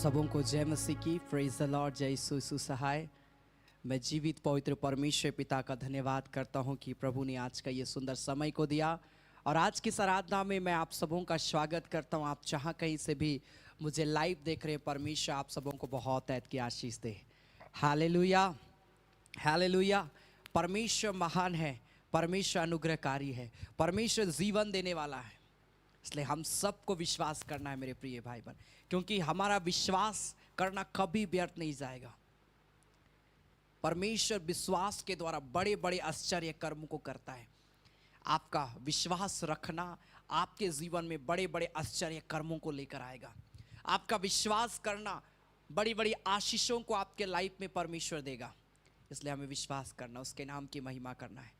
सबों को जय मसीह की। Praise the Lord. जय यीशु सहाय। मैं जीवित पवित्र परमेश्वर पिता का धन्यवाद करता हूं कि प्रभु ने आज का ये सुंदर समय को दिया और आज की आराधना में मैं आप सबों का स्वागत करता हूं। आप जहां कहीं से भी मुझे लाइव देख रहे हैं, परमेश्वर आप सबों को बहुत ऐद की आशीष दे। Hallelujah, hallelujah. परमेश्वर महान है, परमेश्वर अनुग्रहकारी है, परमेश्वर जीवन देने वाला है। इसलिए हम सबको विश्वास करना है मेरे प्रिय भाई बहन, क्योंकि हमारा विश्वास करना कभी व्यर्थ नहीं जाएगा। परमेश्वर विश्वास के द्वारा बड़े बड़े आश्चर्य कर्म को करता है। आपका विश्वास रखना आपके जीवन में बड़े बड़े आश्चर्य कर्मों को लेकर आएगा। आपका विश्वास करना बड़ी बड़ी आशीषों को आपके लाइफ में परमेश्वर देगा। इसलिए हमें विश्वास करना, उसके नाम की महिमा करना है।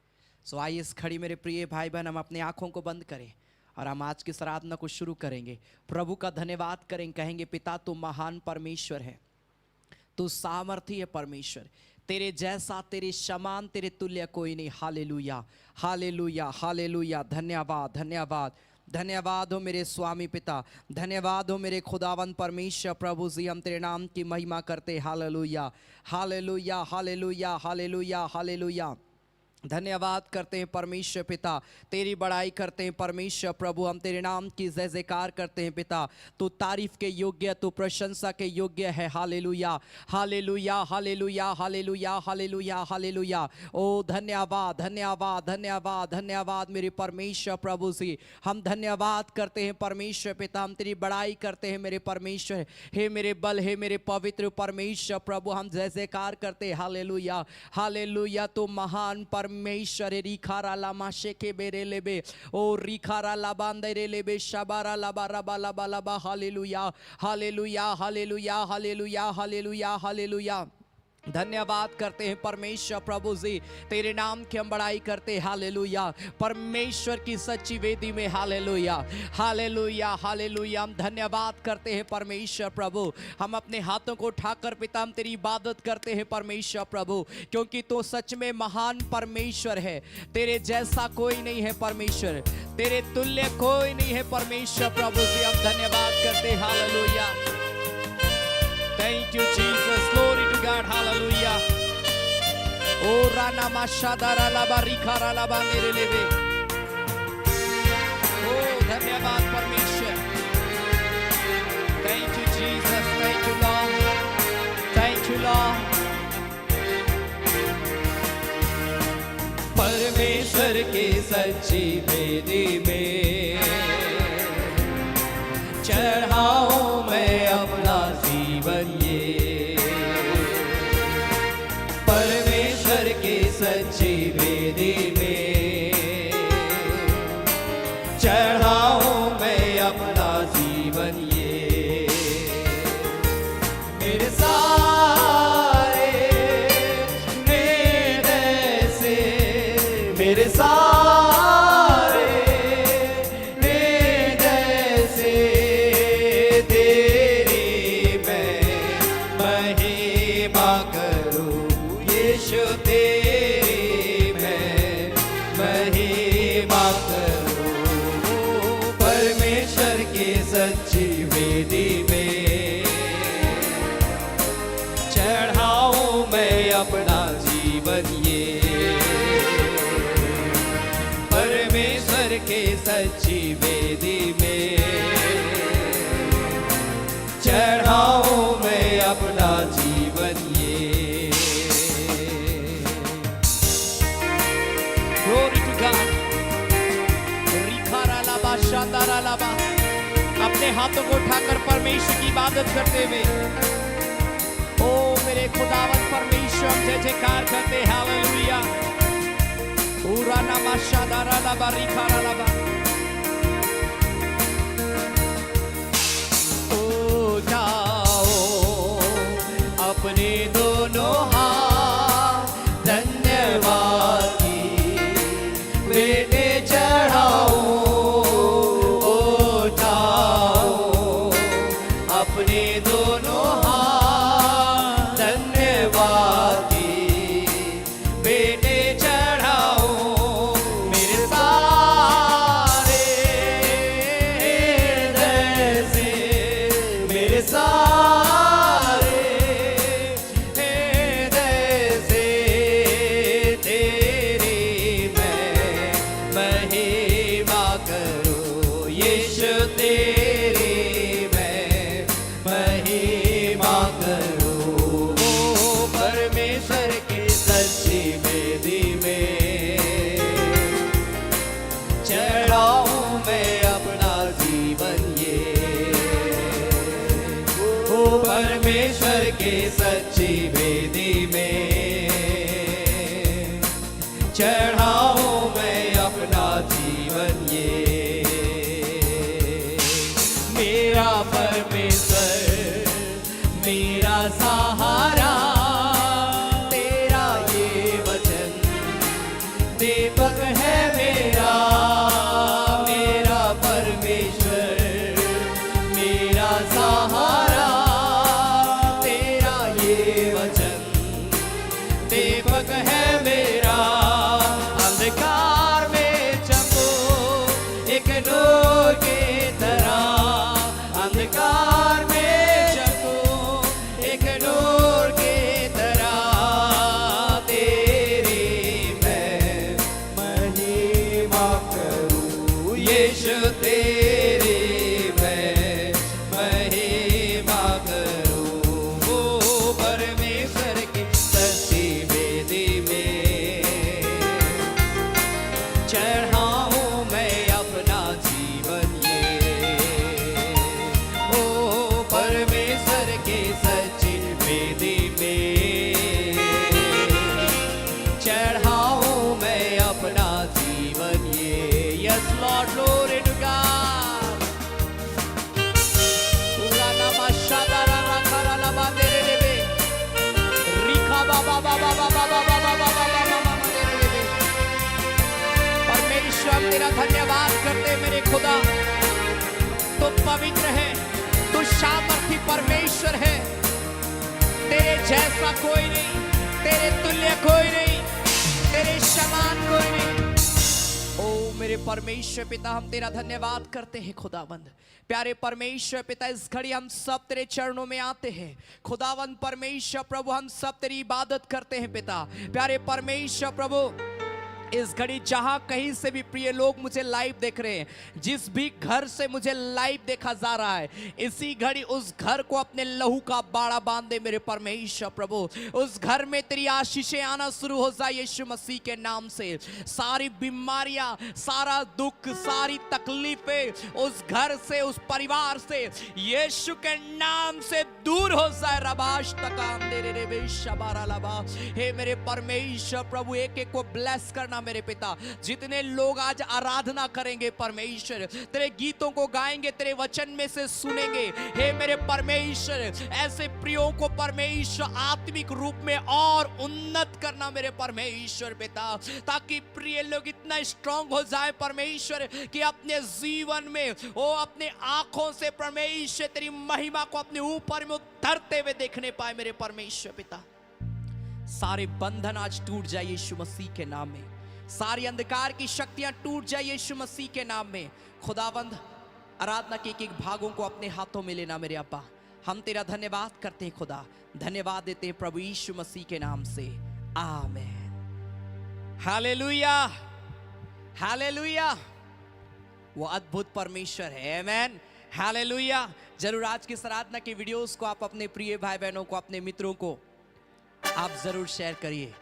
सो आइए इस खड़ी मेरे प्रिय भाई बहन, हम अपनी आंखों को बंद करें और हम आज की आराधना को शुरू करेंगे। प्रभु का धन्यवाद करेंगे, कहेंगे पिता तू महान परमेश्वर है, तू सामर्थी है परमेश्वर, तेरे जैसा तेरे समान तेरे तुल्य कोई नहीं। Hallelujah, hallelujah, hallelujah. धन्यवाद, धन्यवाद, धन्यवाद हो मेरे स्वामी पिता, धन्यवाद हो मेरे खुदावन परमेश्वर। प्रभु जी हम तेरे नाम की महिमा करते। Hallelujah, hallelujah, hallelujah, hallelujah, hallelujah. धन्यवाद करते हैं परमेश्वर पिता, तेरी बड़ाई करते हैं परमेश्वर। प्रभु हम तेरे नाम की जय जयकार करते हैं पिता। तू तारीफ के योग्य, तू प्रशंसा के योग्य है। Hallelujah, hallelujah, hallelujah, hallelujah, hallelujah, hallelujah. ओ धन्यवाद, धन्यवाद, धन्यवाद, धन्यवाद मेरे परमेश्वर। प्रभु जी हम धन्यवाद करते हैं परमेश्वर पिता, हम तेरी बड़ाई करते हैं मेरे परमेश्वर। हे मेरे बल, हे मेरे पवित्र परमेश्वर। प्रभु हम जय जयकार करते हैं। Hallelujah, hallelujah. तू महान परमेश्वर। रिखारा लामा शेके बेरे लेबे, ओ रिखारा लाबांदे रे लेबे, शबारा लाबा रबा लबा लबा। Hallelujah, hallelujah, hallelujah, hallelujah, hallelujah, hallelujah. धन्यवाद करते हैं परमेश्वर। प्रभु जी तेरे नाम की हम बड़ाई करते हैं। हालेलुया, परमेश्वर की सच्ची वेदी में। Hallelujah, hallelujah, hallelujah. हम धन्यवाद करते हैं परमेश्वर। प्रभु हम अपने हाथों को उठाकर पिता हम तेरी इबादत करते हैं परमेश्वर। प्रभु क्योंकि तू सच में महान परमेश्वर है, तेरे जैसा कोई नहीं है परमेश्वर, तेरे तुल्य कोई नहीं है परमेश्वर। प्रभु जी हम धन्यवाद करते हैं। Hallelujah, thank you Jesus, glory to God, hallelujah. O rana mashadara la barikara la bandere lebe. Oh धन्यवाद परमेश्वर। Thank you Jesus, thank you Lord, thank you Lord. परमेश्वर के सच्ची वेदी में चढ़ाऊं मैं अपना जीवन ये। परमेश्वर के सच्ची वेदी में चढ़ाऊं मैं अपना जीवन ये। मेरे सारे हृदय से, मेरे सारे हृदय से तेरी मैं महिमा करूं यीशु, तेरी मैं महिमा करूं। परमेश्वर की सच्ची वेदी में चढ़ाऊं मैं अपना जीवन ये। परमेश्वर के सच्ची वेदी में चढ़ाऊं मैं अपना जीवन ये। Glory to God. रिखारा लाबा शादारा लाबा। अपने हाथों को उठाकर परमेश्वर की इबादत करते हुए ओ मेरे खुदावन परमेश्वर हम जय जयकार करते। हालेलुया, पूरा नामा शादारा लाबा रिखारा लाबा। ओ जाओ अपने दोनों हाथ धन्यवाद की बेटे चढ़ाओ। ओ जाओ अपने दोनों हाथ धन्यवाद की बेटे चढ़ाओ। मेरे साथ चढ़ाऊं मैं अपना जीवन ये, ओ परमेश्वर के सच्ची वेदी में चढ़ाऊं मैं अपना जीवन ये। मेरा परमेश्वर मेरा सहारा, तेरा ये वचन दीपक है मेरा। मेरा परमेश्वर मेरा सहारा, तेरा ये वचन दीपक है मेरा। अंधकार में चमको एक नूर की तरह, अंधकार में चमको एक नूर की तरह। तेरी मैं महिमा करूं यीशु, तेरी मैं महिमा करूं। वो परमेश्वर की सच्ची वेदी में चढ़ाऊं मैं अपना जीवन ये, ओ परमेश्वर की सच्ची वेदी में चढ़ाऊं मैं अपना जीवन ये। Yes lord, glory to God. पूरा नामा शादारा राखारा लबा तेरे देवे, रिखा बाबा बाबा बाबा बाबा बाबा बाबा तेरे देवे। परमेश्वर तेरा धन्यवाद करते मेरे खुदा, तू पवित्र है, तू सामर्थी परमेश्वर है। तेरे जैसा कोई नहीं, तेरे तुल्य कोई नहीं, तेरे समान कोई नहीं। ओ मेरे परमेश्वर पिता, हम तेरा धन्यवाद करते हैं खुदावंद। प्यारे परमेश्वर पिता, इस घड़ी हम सब तेरे चरणों में आते हैं खुदावंद परमेश्वर प्रभु, हम सब तेरी इबादत करते हैं पिता। प्यारे परमेश्वर प्रभु, इस घड़ी जहां कहीं से भी प्रिय लोग मुझे लाइव देख रहे हैं, जिस भी घर से मुझे लाइव देखा जा रहा है, इसी घड़ी उस घर को अपने लहू का बाड़ा बांध दे मेरे परमेश्वर प्रभु। उस घर में तेरी आशीषें आना शुरू हो जाए यीशु मसीह के नाम से। सारी बीमारियां, सारा दुख, सारी तकलीफें उस घर से, उस परिवार से यीशु के नाम से दूर हो जाए। रबाश तकाम दे रे बेशबारा लबा। हे मेरे परमेश्वर प्रभु, एक एक को ब्लेस करना मेरे पिता। जितने लोग आज आराधना करेंगे परमेश्वर, तेरे गीतों को गाएंगे, तेरे वचन में से सुनेंगे, हे मेरे परमेश्वर, ऐसे प्रियों को परमेश्वर आत्मिक रूप में और उन्नत करना मेरे परमेश्वर पिता, ताकि प्रिय लोग इतना स्ट्रांग हो जाए परमेश्वर कि अपने जीवन में वो अपने आंखों से परमेश्वर तेरी महिमा को अपने ऊपर में उतरते हुए देखने पाए मेरे परमेश्वर पिता। सारे बंधन आज टूट जाए यीशु मसीह के नाम में, सारी अंधकार की शक्तियां टूट जाए यीशु मसीह के नाम में। खुदावंद, आराधना के एक भागों को अपने हाथों में लेना मेरे अब्बा। हम तेरा धन्यवाद करते हैं खुदा, धन्यवाद देते हैं प्रभु यीशु मसीह के नाम से, आमीन। Hallelujah, hallelujah. वो अद्भुत परमेश्वर है, आमीन, हालेलुया। जरूर आज की इस आराधना के वीडियोस को आप अपने प्रिय भाई बहनों को, अपने मित्रों को आप जरूर शेयर करिए।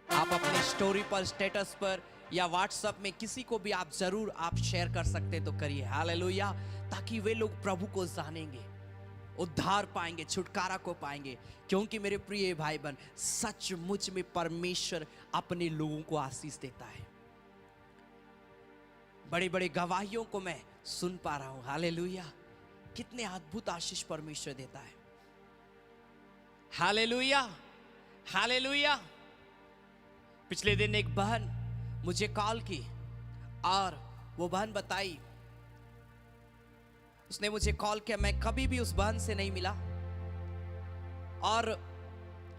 आप अपने स्टोरी पर, स्टेटस पर या व्हाट्सएप में किसी को भी आप जरूर आप शेयर कर सकते तो करिए। हालेलुया, ताकि वे लोग प्रभु को जानेंगे, उद्धार पाएंगे, छुटकारा को पाएंगे। क्योंकि मेरे प्रिय भाई बहन, सचमुच में परमेश्वर अपने लोगों को आशीष देता है। बड़ी बड़ी गवाहियों को मैं सुन पा रहा हूं। हालेलुया, कितने अद्भुत आशीष परमेश्वर देता है। Hallelujah, hallelujah. पिछले दिन एक बहन मुझे कॉल की और वो बहन बताई, उसने मुझे कॉल किया, मैं कभी भी उस बहन से नहीं मिला और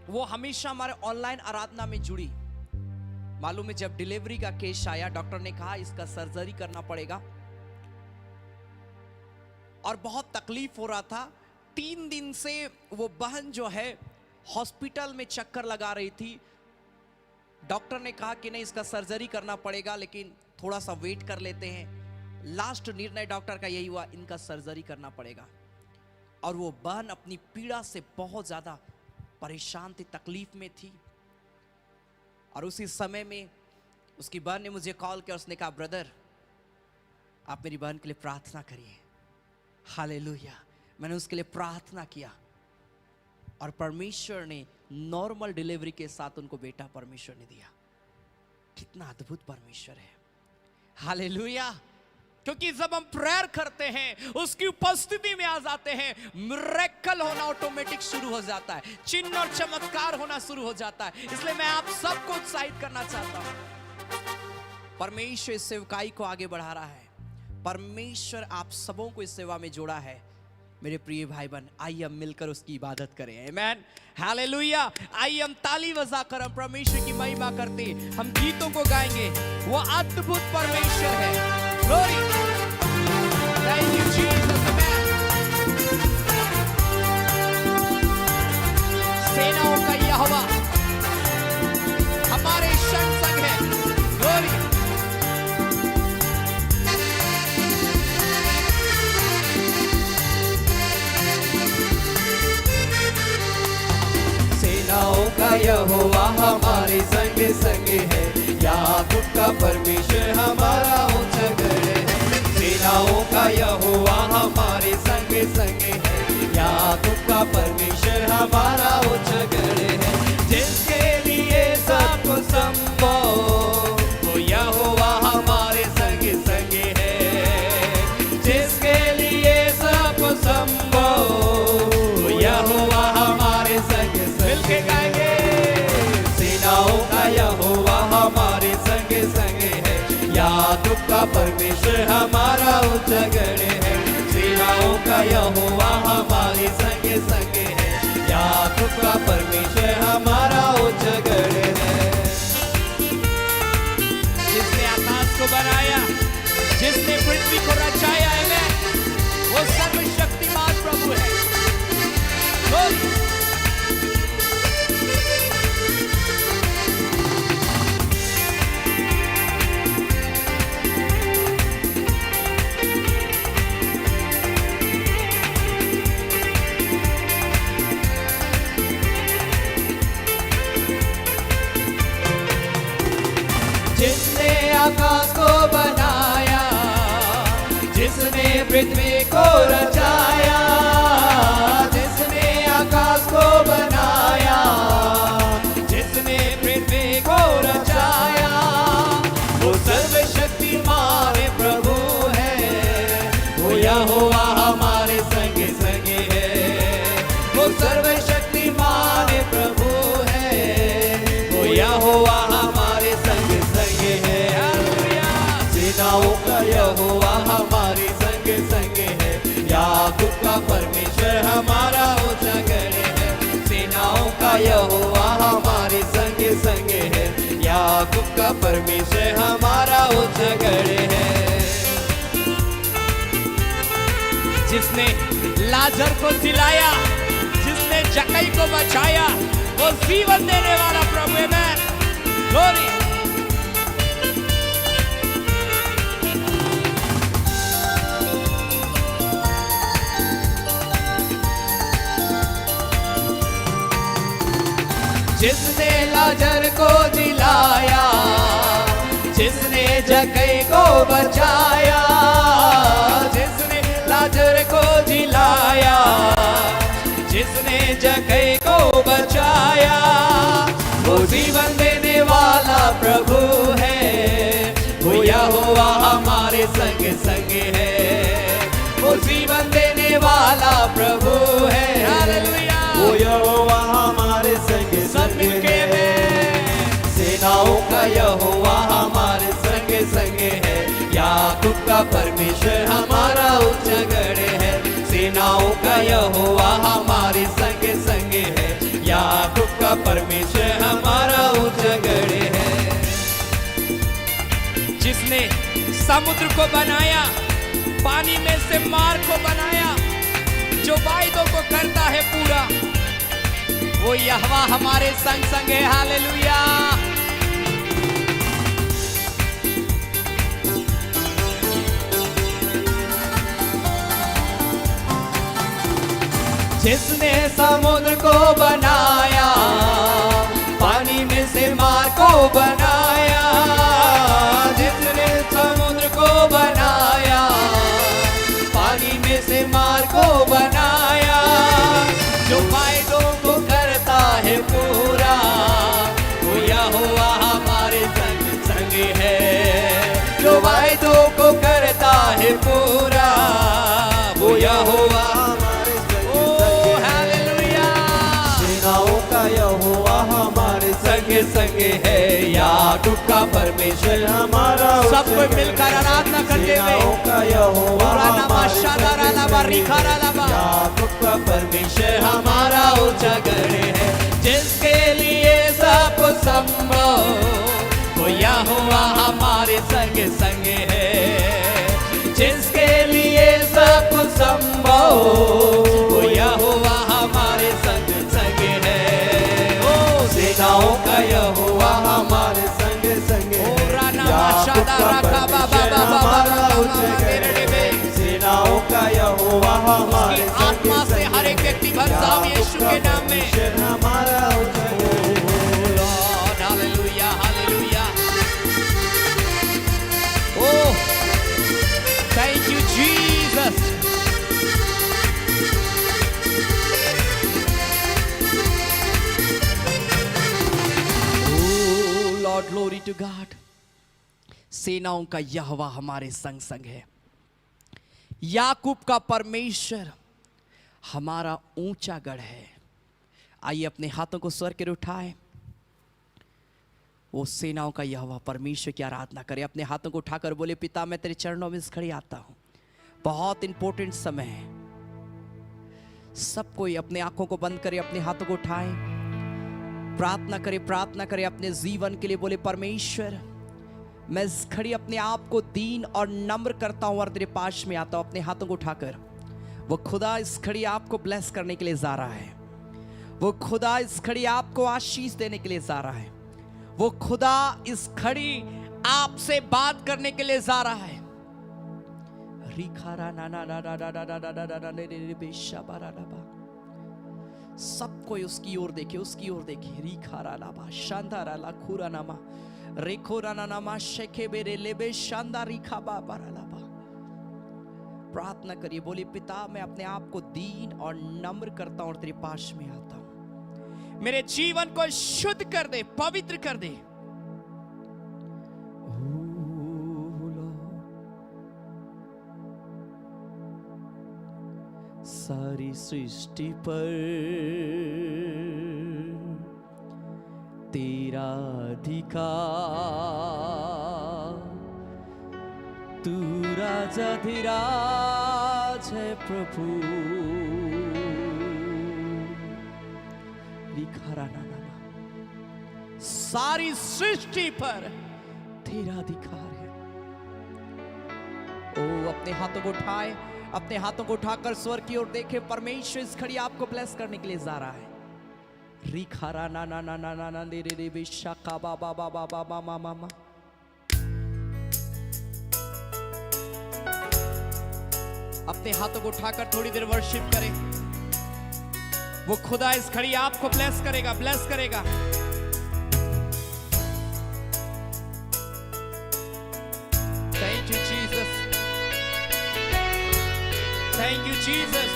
वो हमेशा हमारे ऑनलाइन आराधना में जुड़ी। मालूम है, जब डिलीवरी का केस आया, डॉक्टर ने कहा इसका सर्जरी करना पड़ेगा और बहुत तकलीफ हो रहा था। 3 दिन से वो बहन जो है हॉस्पिटल में चक्कर लगा रही थी। डॉक्टर ने कहा कि नहीं, इसका सर्जरी करना पड़ेगा, लेकिन थोड़ा सा वेट कर लेते हैं। लास्ट निर्णय डॉक्टर का यही हुआ, इनका सर्जरी करना पड़ेगा। और वो बहन अपनी पीड़ा से बहुत ज्यादा परेशान थी, तकलीफ में थी। और उसी समय में उसकी बहन ने मुझे कॉल किया, उसने कहा ब्रदर आप मेरी बहन के लिए प्रार्थना करिए। हालेलुया। मैंने उसके लिए प्रार्थना किया और परमेश्वर ने नॉर्मल डिलीवरी के साथ उनको बेटा परमेश्वर ने दिया। कितना अद्भुत परमेश्वर है। हालेलुया। क्योंकि जब हम प्रेयर करते हैं, उसकी उपस्थिति में आ जाते हैं, मिरेकल होना ऑटोमेटिक शुरू हो जाता है, चिन्ह और चमत्कार होना शुरू हो जाता है। इसलिए मैं आप सबको उत्साहित करना चाहता हूं। परमेश्वर इस सेवकाई को आगे बढ़ा रहा है। परमेश्वर आप सबों को इस सेवा में जोड़ा है। मेरे प्रिय भाई बहन, आइए हम मिलकर उसकी इबादत करें। आमेन, हालेलुया। आइए हम ताली बजाकर हम परमेश्वर की महिमा करते, हम गीतों को गाएंगे। वो अद्भुत परमेश्वर है। Glory, thank you Jesus. सेनाओं का यहोवा हमारे संग संग है। ग्लोरी, सेनाओं का यहोवा हमारे संग संग है। याकूब का परमेश्वर हमारा ऊंचा गढ़ है। सेनाओं का यहोवा हमारे संग संग है। याकूब का परमेश्वर हमारा ऊंचा गढ़ है। जिसके लिए सबको संभव, वो यहोवा हमारे संग संग है। जिसके लिए सबको संभव, वो यहोवा हमारे संग मिलके गाएंगे। सेनाओं का यहोवा हमारे संग संग है। याकूब का परमेश्वर हमारा ऊंचा गढ़ है। सेनाओं का यहोवा हमारे संग संग है। याकूब का परमेश्वर हमारा ऊंचा गढ़ है। जिसने आकाश को बनाया, जिसने पृथ्वी को रचाया है, वो सर्वशक्तिमान प्रभु है। ग्लोरी, जिसने आकाश को बनाया, जिसने पृथ्वी को रचाया, जिसने आकाश को बनाया, जिसने पृथ्वी को रचाया, वो सर्वशक्तिमान प्रभु है। वो यहोवा हमारे संग संग है। वो सर्वशक्तिमान प्रभु है। वो यहोवा हमारे संग संग है। हालेलुया। सेनाओं का यहोवा हमारे संग संग है। याकूब का परमेश्वर हमारा ऊंचा गढ़ है। सेनाओं का यहोवा हमारे संग संग है। याकूब का परमेश्वर हमारा ऊंचा गढ़ है। जिसने लाजर को जिलाया, जिसने जक्कई को बचाया, वो जीवन देने वाला प्रभु है। मैं ग्लोरी, जिसने लाजर को जिलाया, जिसने जक्कई को बचाया, जिसने लाजर को जिलाया, जिसने जक्कई को बचाया, वो जीवन देने वाला प्रभु है। वो यहोवा हमारे संग संग है। वो जीवन देने वाला प्रभु है। हालेलुया। वो यहोवा हमारे संग संग है। सेनाओं का यहोवा हमारे संग संग है। याकूब का परमेश्वर हमारा ऊंचा गढ़ है। सेनाओं का यहोवा हमारे संग संग है। याकूब का परमेश्वर हमारा ऊंचा गढ़ है। जिसने समुद्र को बनाया, पानी में से मार को बनाया, जो वायदों को करता है पूरा, वो यहोवा हमारे संग संग है। हालेलुया। जिसने समुद्र को बनाया, पानी में से मार को बनाया, जिसने समुद्र को बनाया, याकूब का परमेश्वर हमारा उच्च सब कोई गढ़ मिलकर है। आराधना करते सेनाओं हुए का यहोवा हमारे याकूब का परमेश्वर हमारा ऊंचा गढ़ है। जिसके लिए सब कुछ संभव, वो यहोवा हमारे संग संग है। जिसके लिए सब कुछ संभव, वो यहोवा हमारे संग संग है। ओ सेनाओं का यहोवा हमारे संग संग है। याकूब का परमेश्वर हमारा ऊंचा गढ़ है। सेनाओं का यहोवा हमारे संग आत्मा से हर एक व्यक्ति भर जाओ यीशु के नाम में। परमेश्वर हमारा ऊंचा गढ़ है। Lord, hallelujah, hallelujah. Oh, thank you, Jesus. Oh Lord, glory to God. सेनाओं का यहोवा हमारे संग संग है। याकूब का परमेश्वर हमारा ऊंचा गढ़ है। आइए अपने हाथों को स्वर कर उठाएं। वो सेनाओं का यहोवा परमेश्वर की आराधना करें। अपने हाथों को उठाकर बोले, पिता मैं तेरे चरणों में खड़ी आता हूं। बहुत इंपॉर्टेंट समय है। सब कोई अपने आंखों को बंद करे, अपने हाथों को उठाएं, प्रार्थना करें अपने जीवन के लिए। बोले, परमेश्वर मैं इस घड़ी अपने आप को दीन और नम्र करता हूं और तेरे पास में आता हूं। अपने हाथों को उठाकर वो खुदा इस घड़ी आपको ब्लेस करने के लिए जा रहा है। वो खुदा इस घड़ी आपको आशीष देने के लिए जा रहा है। वो खुदा इस घड़ी आपसे बात करने के लिए जा रहा है। सब कोई उसकी ओर देखे, उसकी ओर देखे। रिखारा लाबा शांदारा ला खुरा नामा रेखोरा नामा शेखे बेरे लेबे शांदा रिखा बाबा लाबा। प्रार्थना करिए, बोलिए, पिता मैं अपने आप को दीन और नम्र करता हूं और तेरे पास में आता हूं। मेरे जीवन को शुद्ध कर दे, पवित्र कर दे। सारी सृष्टि पर तेरा अधिकार, तू राजा धीराज है प्रभु। सारी सृष्टि पर तेरा अधिकार है। ओ अपने हाथों को उठाए, अपने हाथों को उठाकर स्वर की ओर देखे। परमेश्वर इस घड़ी आपको ब्लेस करने के लिए जा रहा है। रिखारा ना ना ना ना ना ना दे रे बेशाका बाबा बाबा बाबा मामा मा। अपने हाथों को उठाकर थोड़ी देर वर्शिप करें। वो खुदा इस घड़ी आपको ब्लेस करेगा, ब्लेस करेगा। Thank you Jesus, thank you Jesus.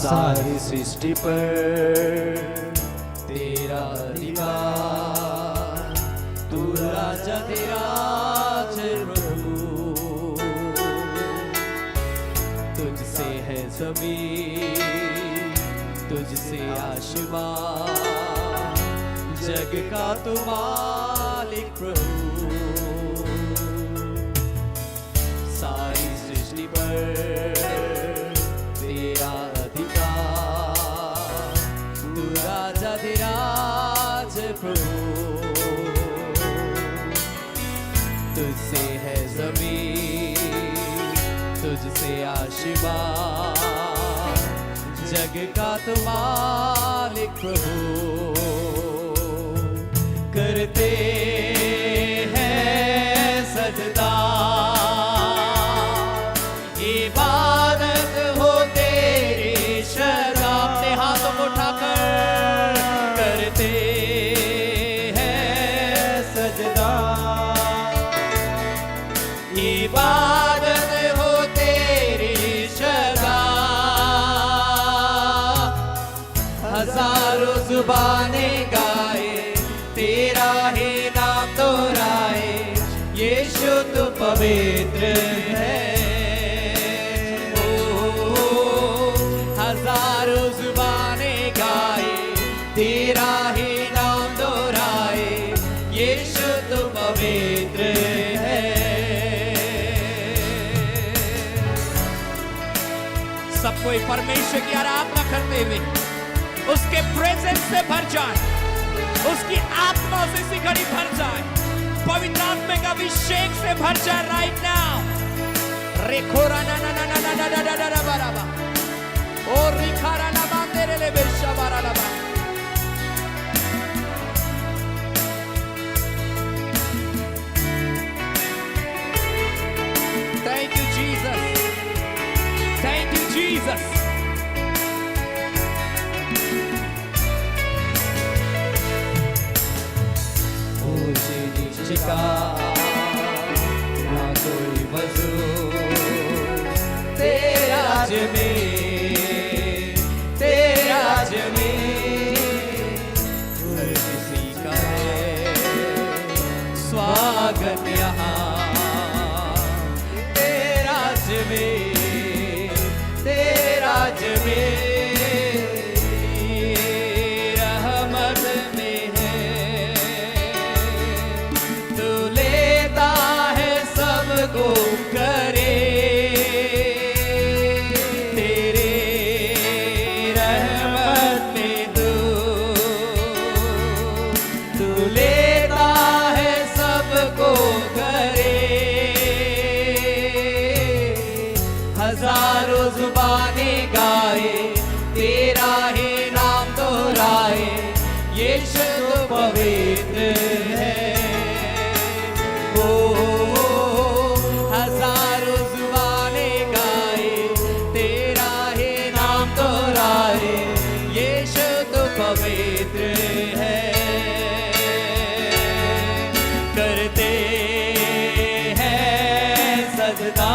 सारी सृष्टि पर तेरा अधिकार, तू राजा धीराज है प्रभु। तुझसे है ज़मीन, तुझसे आसमान, जग का तू मालिक प्रभु। सारी सृष्टि पर तेरा अधिकार, तू राजा धीराज प्रभु। तुझसे है ज़मीन, तुझसे आसमान, जग का तू मालिक प्रभु। करते हैं सजदा, इबादत हो तेरी शर्मा। अपने हाथों को उठाकर करते हैं सजदा, इबादत हो तेरी शर्मा। ही नाम दोहराए, यीशु तू पवित्र है। ओ, हजारों जुबानें गाए, तेरा ही नाम दोहराए, यीशु तू पवित्र है। सब कोई परमेश्वर की आराधना करते हुए उसके प्रेजेंस से भर जाए, उसकी आत्मा से इसी घड़ी भर जाए, पवित्र आत्मा का अभिषेक से भर जाए राइट नाउ। रेखोरा ना ना ना ना ना ना ना ना ना बराबा ओ रिखारा ना बांधेरे ले बेशा बारा लबा। Thank you Jesus, thank you Jesus. ऊंचे नीचे का ना कोई वजूद, तेरे राज में, तेरे राज में हर किसी का है स्वागत यहाँ। तेरे राज में, तेरे राज में रहमत में है, तू लेता है सबको करे, तेरे रहमत में तू लेता है सबको करे। हजारों जुबानें गाए, तेरा ही नाम दोहराए, यीशु तो पवित्र है। ओ, हजारों जुबानें गाए, तेरा ही नाम दोहराए, यीशु तो पवित्र है। करते हैं सजदा,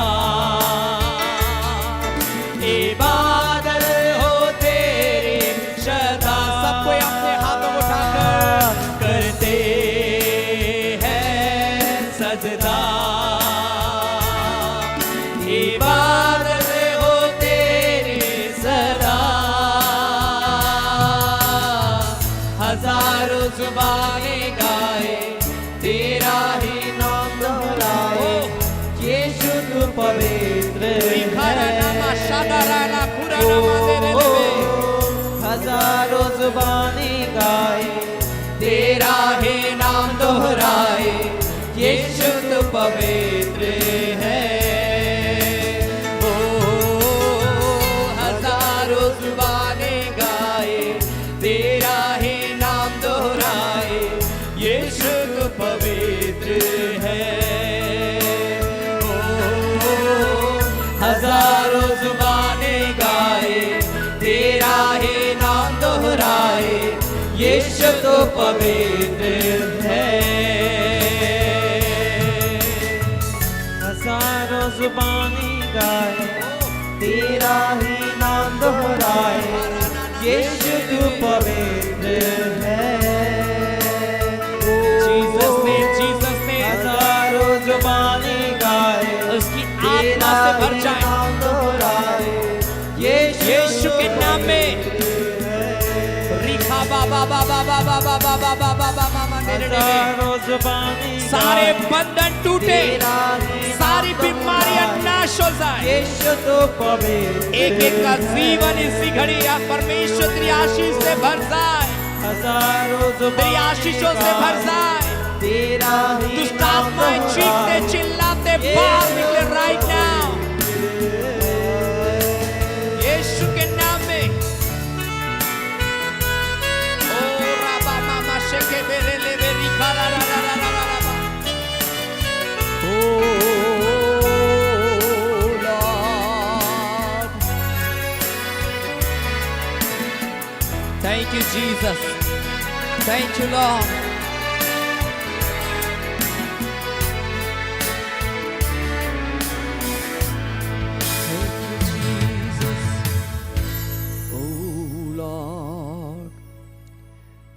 इबादत हो तेरी सदा। सब कोई अपने हाथों को उठाकर करते हैं सजदा, इबादत हो तेरी सदा। हजारों जुबानें गाए, तेरा ही नाम दोहराए, यीशु तू पवित्र रिखारा है। नामा शादाराना खुराना मादेरे लेवे। हजारों जुबानें गाए, तेरा ही नाम दोहराए, यीशु तू पवित्र है। ओ, हजारों जुबानें गाए, तेरा ही नाम दोहराए, यीशु तू पवित्र है। ओ, हजारों जुबानें गाए, तेरा ही नाम दोहराए, यीशु तो पवित्र है। हजारों जुबानें गाए, तेरा ही नाम दोहराए, यीशु तो पवित्र है। Jesus name, Jesus name. हजारों जुबानें गाए, उसकी आत्मा से भर जाए यीशु के नाम में। रिखा बाबा बाबा बाबा बाबा बाबा बाबा मामा मेरे लिए सारे बंधन टूटे, सारी बीमारियां नाश हो जाए। एक एक का जीवन इसी घड़ी या परमेश्वर तेरी आशीष से भर जाए, तेरी आशीषों से भर जाए। दुष्ट आत्माएं चीखते चिल्लाते बाहर निकले राइट नाउ यीशु के नाम में। ओ राबा मामा शेके बेरे ले बेरी खारा रा रा रा रा रा रा। O Lord, thank you Jesus, thank you Lord.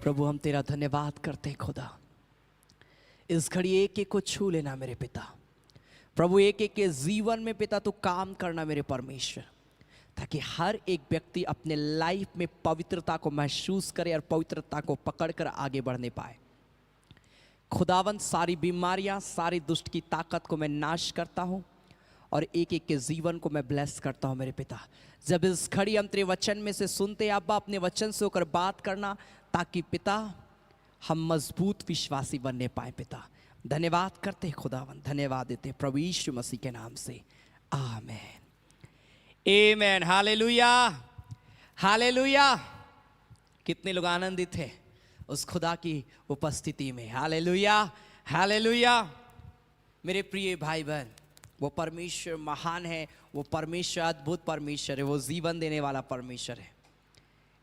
प्रभु हम तेरा धन्यवाद करते हैं खुदा, इस घड़ी एक एक को छू लेना मेरे पिता। प्रभु एक एक के जीवन में पिता तू काम करना मेरे परमेश्वर, ताकि हर एक व्यक्ति अपने लाइफ में पवित्रता को महसूस करे और पवित्रता को पकड़कर आगे बढ़ने पाए। खुदावंद सारी बीमारियां, सारी दुष्ट की ताकत को मैं नाश करता हूं और एक एक के जीवन को मैं ब्लेस करता हूं मेरे पिता। जब इस घड़ी हम तेरे वचन में से सुनते अब्बा, अपने वचन से होकर बात करना, ताकि पिता हम मजबूत विश्वासी बनने पाए पिता। धन्यवाद करते हैं खुदावंद, धन्यवाद देते हैं प्रभु यीशु मसीह के नाम से, आमीन। आमेन। Hallelujah, hallelujah. कितने लोग आनंदित हैं उस खुदा की उपस्थिति में। Hallelujah, hallelujah. मेरे प्रिय भाई बहन, वो परमेश्वर महान है, वो परमेश्वर अद्भुत परमेश्वर है, वो जीवन देने वाला परमेश्वर है।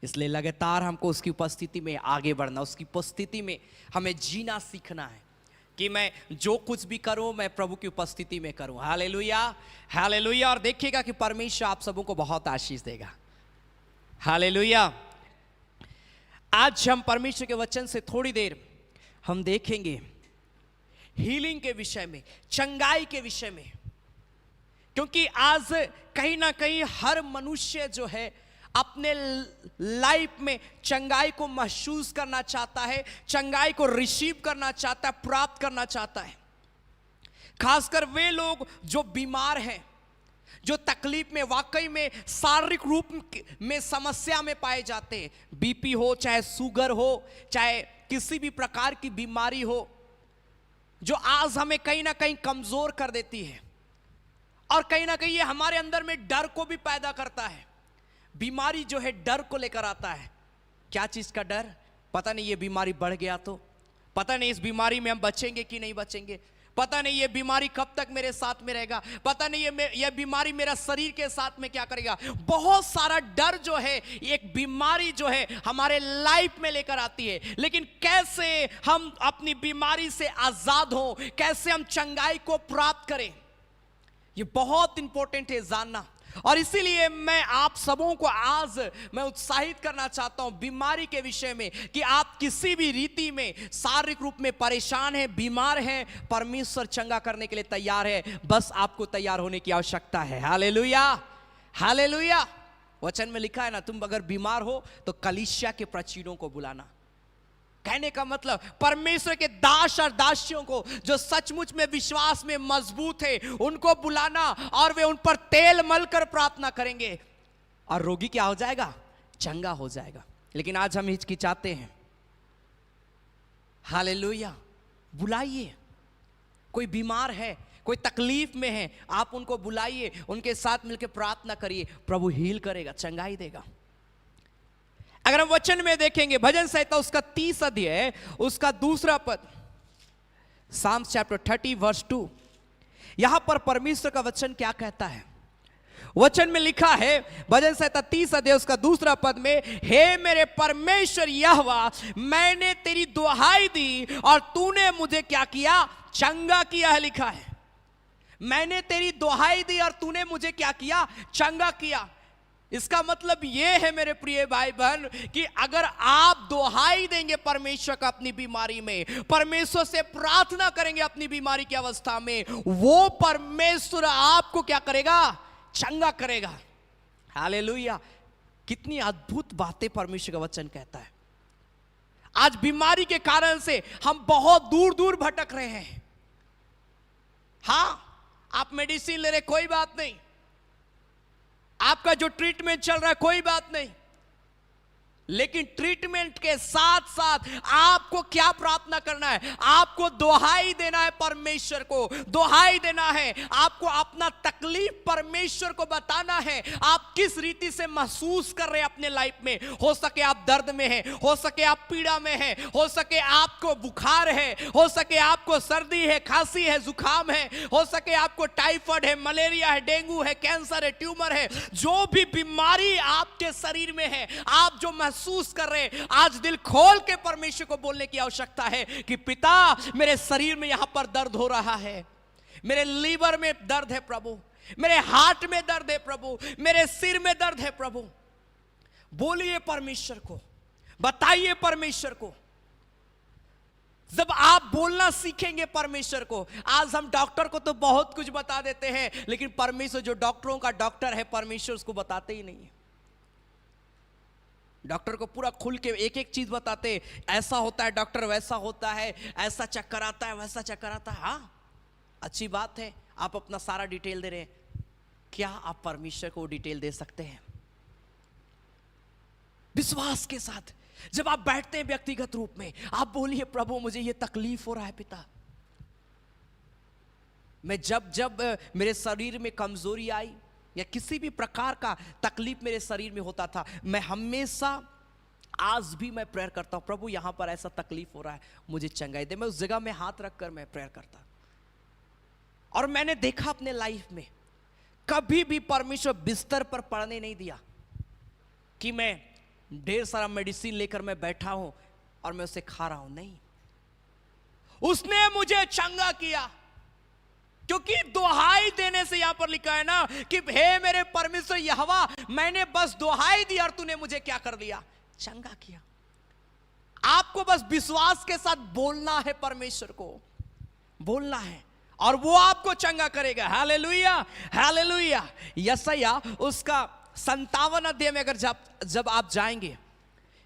इसलिए लगातार हमको उसकी उपस्थिति में आगे बढ़ना, उसकी उपस्थिति में हमें जीना सीखना है कि मैं जो कुछ भी करूं मैं प्रभु की उपस्थिति में करूं। Hallelujah, hallelujah. और देखिएगा कि परमेश्वर आप सबों को बहुत आशीष देगा। हालेलुया। आज हम परमेश्वर के वचन से थोड़ी देर हम देखेंगे हीलिंग के विषय में, चंगाई के विषय में, क्योंकि आज कहीं ना कहीं हर मनुष्य जो है अपने लाइफ में चंगाई को महसूस करना चाहता है, चंगाई को रिसीव करना चाहता है, प्राप्त करना चाहता है। खासकर वे लोग जो बीमार हैं, जो तकलीफ में, वाकई में शारीरिक रूप में समस्या में पाए जाते हैं। बीपी हो, चाहे शुगर हो, चाहे किसी भी प्रकार की बीमारी हो, जो आज हमें कहीं ना कहीं कमजोर कर देती है और कहीं ना कहीं ये हमारे अंदर में डर को भी पैदा करता है। बीमारी जो है डर को लेकर आता है। क्या चीज का डर? पता नहीं ये बीमारी बढ़ गया तो, पता नहीं इस बीमारी में हम बचेंगे कि नहीं बचेंगे, पता नहीं ये बीमारी कब तक मेरे साथ में रहेगा, पता नहीं ये बीमारी मेरा शरीर के साथ में क्या करेगा। बहुत सारा डर जो है एक बीमारी जो है हमारे लाइफ में लेकर आती है। लेकिन कैसे हम अपनी बीमारी से आजाद हो, कैसे हम चंगाई को प्राप्त करें, ये बहुत इंपॉर्टेंट है जानना। और इसीलिए मैं आप सबों को आज मैं उत्साहित करना चाहता हूं बीमारी के विषय में, कि आप किसी भी रीति में शारीरिक रूप में परेशान हैं, बीमार हैं, परमेश्वर चंगा करने के लिए तैयार है। बस आपको तैयार होने की आवश्यकता है। Hallelujah, hallelujah. वचन में लिखा है ना, तुम अगर बीमार हो तो कलीसिया के प्राचीनों को बुलाना। कहने का मतलब परमेश्वर के दास और दासियों को जो सचमुच में विश्वास में मजबूत है, उनको बुलाना और वे उन पर तेल मलकर प्रार्थना करेंगे और रोगी क्या हो जाएगा? चंगा हो जाएगा। लेकिन आज हम हिचकिचाते हैं। हालेलुया। बुलाइए, कोई बीमार है, कोई तकलीफ में है, आप उनको बुलाइए, उनके साथ मिलकर प्रार्थना करिए, प्रभु हील करेगा, चंगाई देगा। अगर हम वचन में देखेंगे भजन संहिता उसका 30 अध्याय उसका 2 पद, साम्स चैप्टर 30 वर्स 2, यहां पर परमेश्वर का वचन क्या कहता है? वचन में लिखा है, भजन संहिता 30 अध्याय उसका 2 पद में, हे मेरे परमेश्वर यहोवा, मैंने तेरी दुहाई दी और तूने मुझे क्या किया? चंगा किया है। लिखा है मैंने तेरी दुहाई दी और तूने मुझे क्या किया? चंगा किया। इसका मतलब यह है मेरे प्रिय भाई बहन कि अगर आप दुहाई देंगे परमेश्वर का अपनी बीमारी में, परमेश्वर से प्रार्थना करेंगे अपनी बीमारी की अवस्था में, वो परमेश्वर आपको क्या करेगा? चंगा करेगा। हालेलुया। कितनी अद्भुत बातें परमेश्वर का वचन कहता है। आज बीमारी के कारण से हम बहुत दूर दूर भटक रहे हैं। हां, आप मेडिसिन ले रहे, कोई बात नहीं, आपका जो ट्रीटमेंट चल रहा है कोई बात नहीं, लेकिन ट्रीटमेंट के साथ साथ आपको क्या प्रार्थना करना है? आपको दुहाई देना है परमेश्वर को, दुहाई देना है आपको, अपना तकलीफ परमेश्वर को बताना है। आप किस रीति से महसूस कर रहे हैं अपने लाइफ में। हो सके आप दर्द में हैं, हो सके आप पीड़ा में हैं, हो सके आपको बुखार है, हो सके आपको सर्दी है, खांसी है, जुकाम है, हो सके आपको टाइफाइड है, मलेरिया है, डेंगू है, कैंसर है, ट्यूमर है, जो भी बीमारी आपके शरीर में है, आप जो महसूस कर रहे हैं, आज दिल खोल के परमेश्वर को बोलने की आवश्यकता है कि पिता, मेरे शरीर में यहां पर दर्द हो रहा है, मेरे लीवर में दर्द है प्रभु, मेरे हार्ट में दर्द है प्रभु, मेरे सिर में दर्द है प्रभु। बोलिए परमेश्वर को, बताइए परमेश्वर को। जब आप बोलना सीखेंगे परमेश्वर को, आज हम डॉक्टर को तो बहुत कुछ बता देते हैं, लेकिन परमेश्वर जो डॉक्टरों का डॉक्टर है, परमेश्वर उसको बताते ही नहीं है। डॉक्टर को पूरा खुल के एक एक चीज बताते, ऐसा होता है डॉक्टर, वैसा होता है, ऐसा चक्कर आता है, वैसा चक्कर आता है। हाँ, अच्छी बात है, आप अपना सारा डिटेल दे रहे हैं। क्या आप परमेश्वर को डिटेल दे सकते हैं? विश्वास के साथ जब आप बैठते हैं व्यक्तिगत रूप में, आप बोलिए, प्रभु मुझे ये तकलीफ हो रहा है पिता। मैं जब जब मेरे शरीर में कमजोरी आई या किसी भी प्रकार का तकलीफ मेरे शरीर में होता था, मैं हमेशा, आज भी मैं प्रेयर करता हूं, प्रभु यहां पर ऐसा तकलीफ हो रहा है, मुझे चंगाई दे। मैं उस जगह में हाथ रखकर मैं प्रेयर करता। और मैंने देखा अपने लाइफ में, कभी भी परमेश्वर बिस्तर पर पड़ने नहीं दिया कि मैं ढेर सारा मेडिसिन लेकर मैं बैठा हूं और मैं उसे खा रहा हूं। नहीं, उसने मुझे चंगा किया, क्योंकि दुहाई देने से यहां पर लिखा है ना कि हे मेरे परमेश्वर यहोवा, मैंने बस दुहाई दी और तूने मुझे क्या कर दिया? चंगा किया। आपको बस विश्वास के साथ बोलना है, परमेश्वर को बोलना है और वो आपको चंगा करेगा। Hallelujah, hallelujah. यशाया उसका 57 अध्याय में अगर जब आप जाएंगे,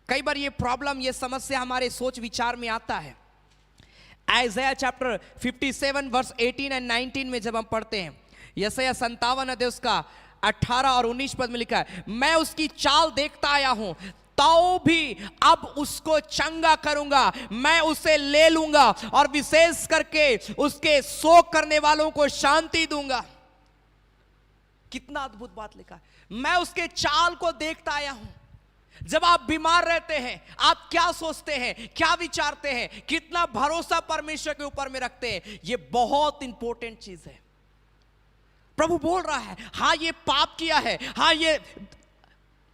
कई बार ये प्रॉब्लम, ये समस्या हमारे सोच विचार में आता है। आइज़ाया चैप्टर 57 वर्स 18 और 19 में जब हम पढ़ते हैं, यशाया 57 अध्याय उसका 18 और 19 पद में लिखा है, मैं उसकी चाल देखता आया हूं, तो भी अब उसको चंगा करूंगा, मैं उसे ले लूंगा और विशेष करके उसके शोक करने वालों को शांति दूंगा। कितना अद्भुत बात लिखा है, मैं उसके चाल को देखता आया हूं। जब आप बीमार रहते हैं, आप क्या सोचते हैं, क्या विचारते हैं, कितना भरोसा परमेश्वर के ऊपर में रखते हैं, यह बहुत इंपॉर्टेंट चीज है। प्रभु बोल रहा है, हाँ ये पाप किया है, हाँ ये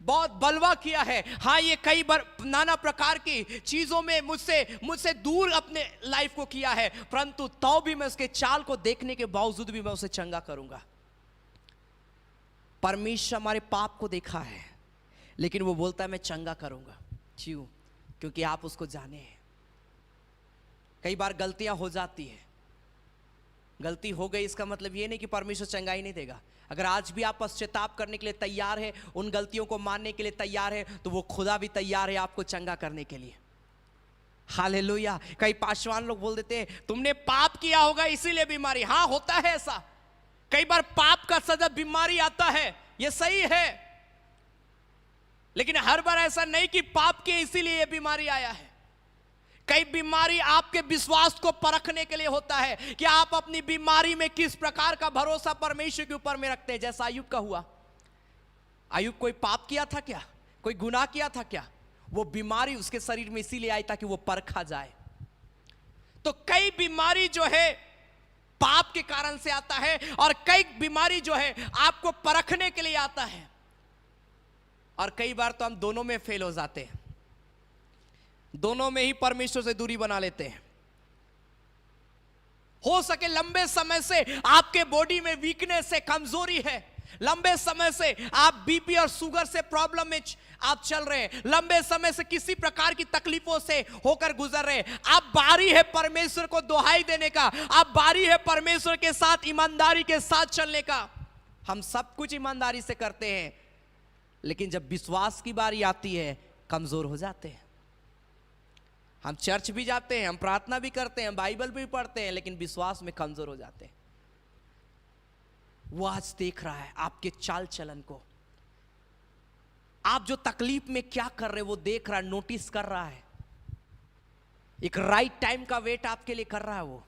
बहुत बलवा किया है, हाँ ये कई बार नाना प्रकार की चीजों में मुझसे दूर अपने लाइफ को किया है, परंतु तो भी मैं उसके चाल को देखने के बावजूद भी मैं उसे चंगा करूंगा। परमेश्वर हमारे पाप को देखा है, लेकिन वो बोलता है मैं चंगा करूंगा। क्यों? क्योंकि आप उसको जाने हैं। कई बार गलतियां हो जाती है, गलती हो गई इसका मतलब ये नहीं कि परमेश्वर चंगाई नहीं देगा। अगर आज भी आप पश्चाताप करने के लिए तैयार है, उन गलतियों को मानने के लिए तैयार है, तो वो खुदा भी तैयार है आपको चंगा करने के लिए। हालेलुया। कई पासवान लोग बोल देते हैं तुमने पाप किया होगा इसीलिए बीमारी। हाँ, होता है ऐसा, कई बार पाप का सजा बीमारी आता है, ये सही है, लेकिन हर बार ऐसा नहीं कि पाप के इसीलिए ये बीमारी आया है। कई बीमारी आपके विश्वास को परखने के लिए होता है कि आप अपनी बीमारी में किस प्रकार का भरोसा परमेश्वर के ऊपर में रखते हैं। जैसा अय्यूब का हुआ। अय्यूब कोई पाप किया था क्या? कोई गुनाह किया था क्या? वो बीमारी उसके शरीर में इसीलिए आई ताकि वो परखा जाए। तो कई बीमारी जो है पाप के कारण से आता है, और कई बीमारी जो है आपको परखने के लिए आता है, और कई बार तो हम दोनों में फेल हो जाते हैं, दोनों में ही परमेश्वर से दूरी बना लेते हैं। हो सके लंबे समय से आपके बॉडी में वीकनेस है, कमजोरी है, लंबे समय से आप बीपी और शुगर से प्रॉब्लम में आप चल रहे हैं, लंबे समय से किसी प्रकार की तकलीफों से होकर गुजर रहे हैं। आप बारी है परमेश्वर को दुहाई देने का, आप बारी है परमेश्वर के साथ ईमानदारी के साथ चलने का। हम सब कुछ ईमानदारी से करते हैं, लेकिन जब विश्वास की बारी आती है कमजोर हो जाते हैं। हम चर्च भी जाते हैं, हम प्रार्थना भी करते हैं, बाइबल भी पढ़ते हैं, लेकिन विश्वास में कमजोर हो जाते हैं। वो आज देख रहा है आपके चाल चलन को, आप जो तकलीफ में क्या कर रहे हैं वो देख रहा है, नोटिस कर रहा है। एक राइट टाइम का वेट आपके लिए कर रहा है वो।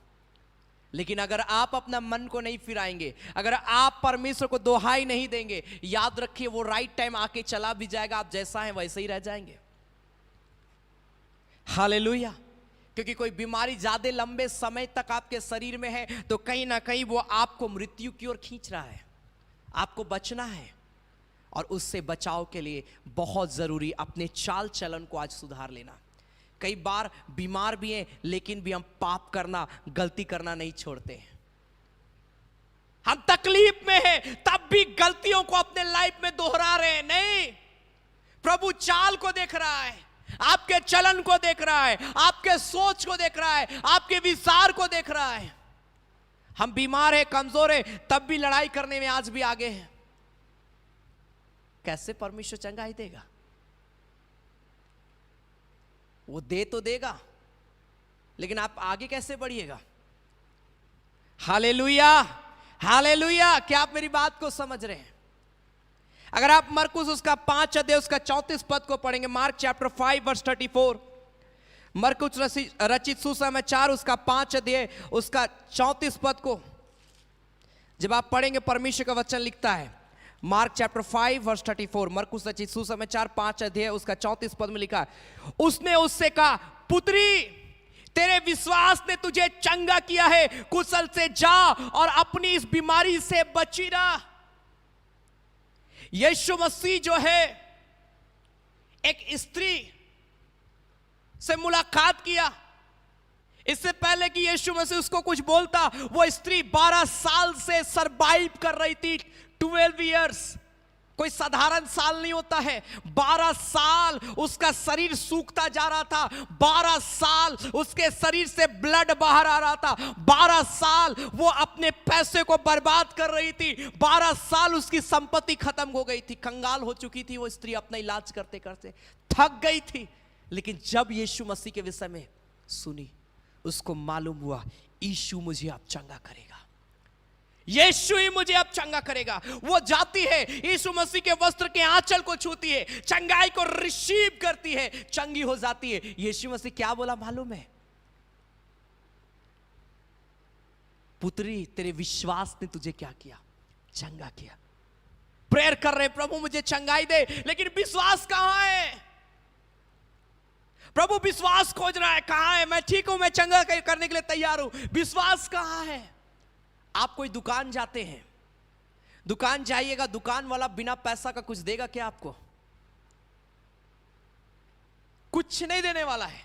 लेकिन अगर आप अपना मन को नहीं फिराएंगे, अगर आप परमेश्वर को दुहाई नहीं देंगे, याद रखिए वो राइट टाइम आके चला भी जाएगा, आप जैसा है वैसे ही रह जाएंगे। हालेलुया। क्योंकि कोई बीमारी ज्यादा लंबे समय तक आपके शरीर में है तो कहीं ना कहीं वो आपको मृत्यु की ओर खींच रहा है। आपको बचना है, और उससे बचाव के लिए बहुत जरूरी अपने चाल चलन को आज सुधार लेना। कई बार बीमार भी हैं, लेकिन भी हम पाप करना, गलती करना नहीं छोड़ते हैं। हम तकलीफ में हैं तब भी गलतियों को अपने लाइफ में दोहरा रहे हैं। नहीं, प्रभु चाल को देख रहा है, आपके चलन को देख रहा है, आपके सोच को देख रहा है, आपके विचार को देख रहा है। हम बीमार है, कमजोर है, तब भी लड़ाई करने में आज भी आगे हैं। कैसे परमेश्वर चंगाई देगा? वो दे तो देगा, लेकिन आप आगे कैसे बढ़िएगा? Hallelujah, hallelujah. क्या आप मेरी बात को समझ रहे हैं? अगर आप मरकुस उसका 5 अध्याय उसका 34 पद को पढ़ेंगे, मार्क चैप्टर 5 वर्स 34, मरकुस रचित सुसमाचार उसका 5 अध्याय उसका 34 पद को जब आप पढ़ेंगे, परमेश्वर का वचन लिखता है, मार्क चैप्टर 5 वर्स 34, मरकुस रचित सुसमाचार 5 अध्याय उसका 34 पद में लिखा है, उसने उससे कहा, पुत्री, तेरे विश्वास ने तुझे चंगा किया है, कुशल से जा और अपनी इस बीमारी से बची रह। यीशु मसीह जो है, एक स्त्री से मुलाकात किया। इससे पहले कि यीशु मसीह उसको कुछ बोलता, वो स्त्री 12 साल से सरवाइव कर रही थी। 12 इयर्स कोई साधारण साल नहीं होता है। 12 साल उसका शरीर सूखता जा रहा था, 12 साल उसके शरीर से ब्लड बाहर आ रहा था, 12 साल वो अपने पैसे को बर्बाद कर रही थी, 12 साल उसकी संपत्ति खत्म हो गई थी, कंगाल हो चुकी थी वो स्त्री, अपना इलाज करते करते थक गई थी। लेकिन जब यीशु मसीह के विषय में सुनी, उसको मालूम हुआ यीशु मुझे अब चंगा करेगा, यीशु ही मुझे अब चंगा करेगा। वो जाती है, यीशु मसीह के वस्त्र के आंचल को छूती है, चंगाई को रिसीव करती है, चंगी हो जाती है। यीशु मसीह क्या बोला मालूम है? पुत्री, तेरे विश्वास ने तुझे क्या किया? चंगा किया। प्रेयर कर रहे, प्रभु मुझे चंगाई दे, लेकिन विश्वास कहां है? प्रभु विश्वास खोज रहा है, कहां है? मैं ठीक हूं, मैं चंगा करने के लिए तैयार हूं, विश्वास कहां है? आप कोई दुकान जाते हैं, दुकान जाइएगा, दुकान वाला बिना पैसा का कुछ देगा क्या आपको? कुछ नहीं देने वाला है।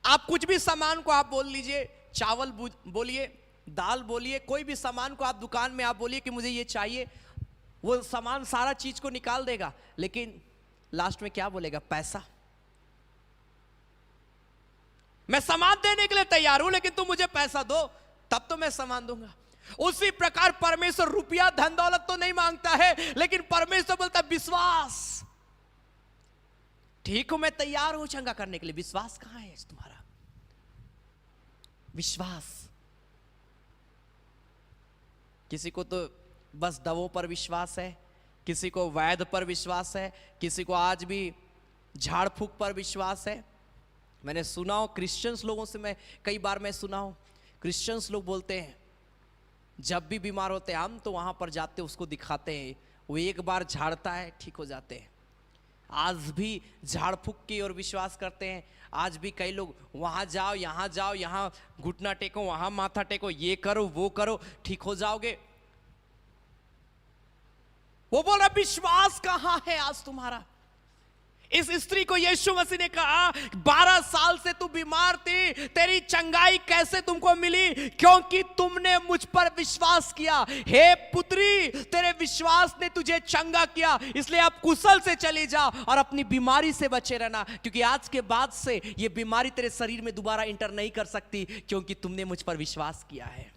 आप कुछ भी सामान को आप बोल लीजिए, चावल बोलिए, दाल बोलिए, कोई भी सामान को आप दुकान में आप बोलिए कि मुझे ये चाहिए, वो सामान सारा चीज को निकाल देगा, लेकिन लास्ट में क्या बोलेगा? पैसा। मैं सामान देने के लिए तैयार हूं, लेकिन तुम मुझे पैसा दो, तब तो मैं सामान दूंगा। उसी प्रकार परमेश्वर रुपया धन दौलत तो नहीं मांगता है, लेकिन परमेश्वर बोलता है विश्वास। ठीक हूं, मैं तैयार हूं चंगा करने के लिए, विश्वास कहां है तुम्हारा? विश्वास। किसी को तो बस दवों पर विश्वास है, किसी को वैद्य पर विश्वास है, किसी को आज भी झाड़ फूक पर विश्वास है। मैंने सुना हो क्रिश्चियंस लोगों से, मैं कई बार मैं सुना हूं, क्रिश्चियंस लोग बोलते हैं जब भी बीमार होते हैं हम तो वहां पर जाते हैं, उसको दिखाते हैं, वो एक बार झाड़ता है, ठीक हो जाते हैं। आज भी झाड़ फूक की और विश्वास करते हैं। आज भी कई लोग वहां जाओ, यहाँ घुटना टेको, वहां माथा टेको, ये करो वो करो, ठीक हो जाओगे। वो बोल रहा विश्वास कहां है आज तुम्हारा? इस स्त्री को यीशु मसीह ने कहा 12 साल से तू बीमार थी, तेरी चंगाई कैसे तुमको मिली? क्योंकि तुमने मुझ पर विश्वास किया। हे पुत्री, तेरे विश्वास ने तुझे चंगा किया, इसलिए आप कुशल से चली जा और अपनी बीमारी से बचे रहना, क्योंकि आज के बाद से ये बीमारी तेरे शरीर में दोबारा इंटर नहीं कर सकती, क्योंकि तुमने मुझ पर विश्वास किया है।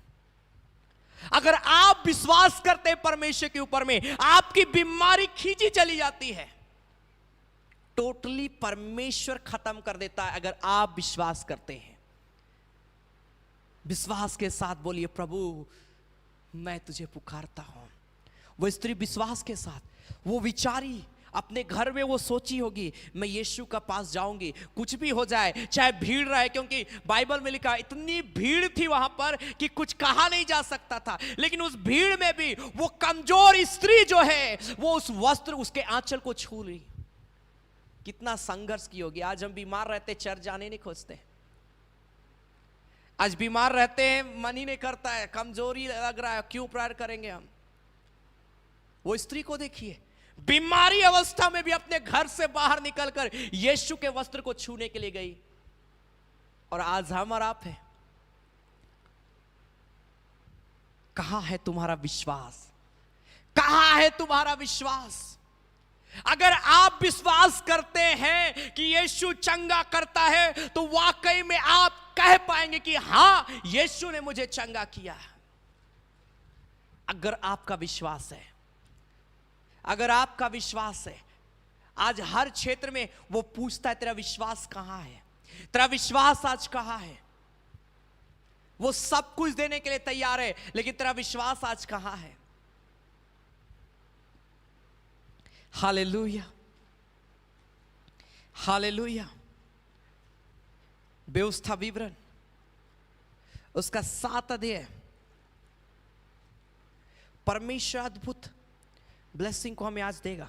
अगर आप विश्वास करते हैं परमेश्वर के ऊपर में, आपकी बीमारी खींची चली जाती है। टोटली परमेश्वर खत्म कर देता है अगर आप विश्वास करते हैं। विश्वास के साथ बोलिए, प्रभु मैं तुझे पुकारता हूं। वो स्त्री विश्वास के साथ, वो विचारी अपने घर में, वो सोची होगी मैं यीशु का पास जाऊंगी, कुछ भी हो जाए, चाहे भीड़ रहे, क्योंकि बाइबल में लिखा इतनी भीड़ थी वहां पर कि कुछ कहा नहीं जा सकता था। लेकिन उस भीड़ में भी वो कमजोर स्त्री जो है, वो उस वस्त्र, उसके आंचल को छू ली। कितना संघर्ष की होगी। आज हम बीमार रहते, चर्च जाने नहीं खोजते। आज बीमार रहते हैं, मन ही नहीं करता है, कमजोरी लग रहा है, क्यों प्रेयर करेंगे हम? वो स्त्री को देखिए, बीमारी अवस्था में भी अपने घर से बाहर निकलकर यीशु के वस्त्र को छूने के लिए गई। और आज हम और आप हैं, कहां है तुम्हारा विश्वास? कहां है तुम्हारा विश्वास? अगर आप विश्वास करते हैं कि यीशु चंगा करता है तो वाकई में आप कह पाएंगे कि हां, यीशु ने मुझे चंगा किया। अगर आपका विश्वास है, अगर आपका विश्वास है, आज हर क्षेत्र में वो पूछता है तेरा विश्वास कहां है, तेरा विश्वास आज कहां है। वो सब कुछ देने के लिए तैयार है, लेकिन तेरा विश्वास आज कहां है। Hallelujah, hallelujah. व्यवस्था विवरण उसका 7 अध्याय, परमेश्वर अद्भुत ब्लेसिंग को हमें आज देगा।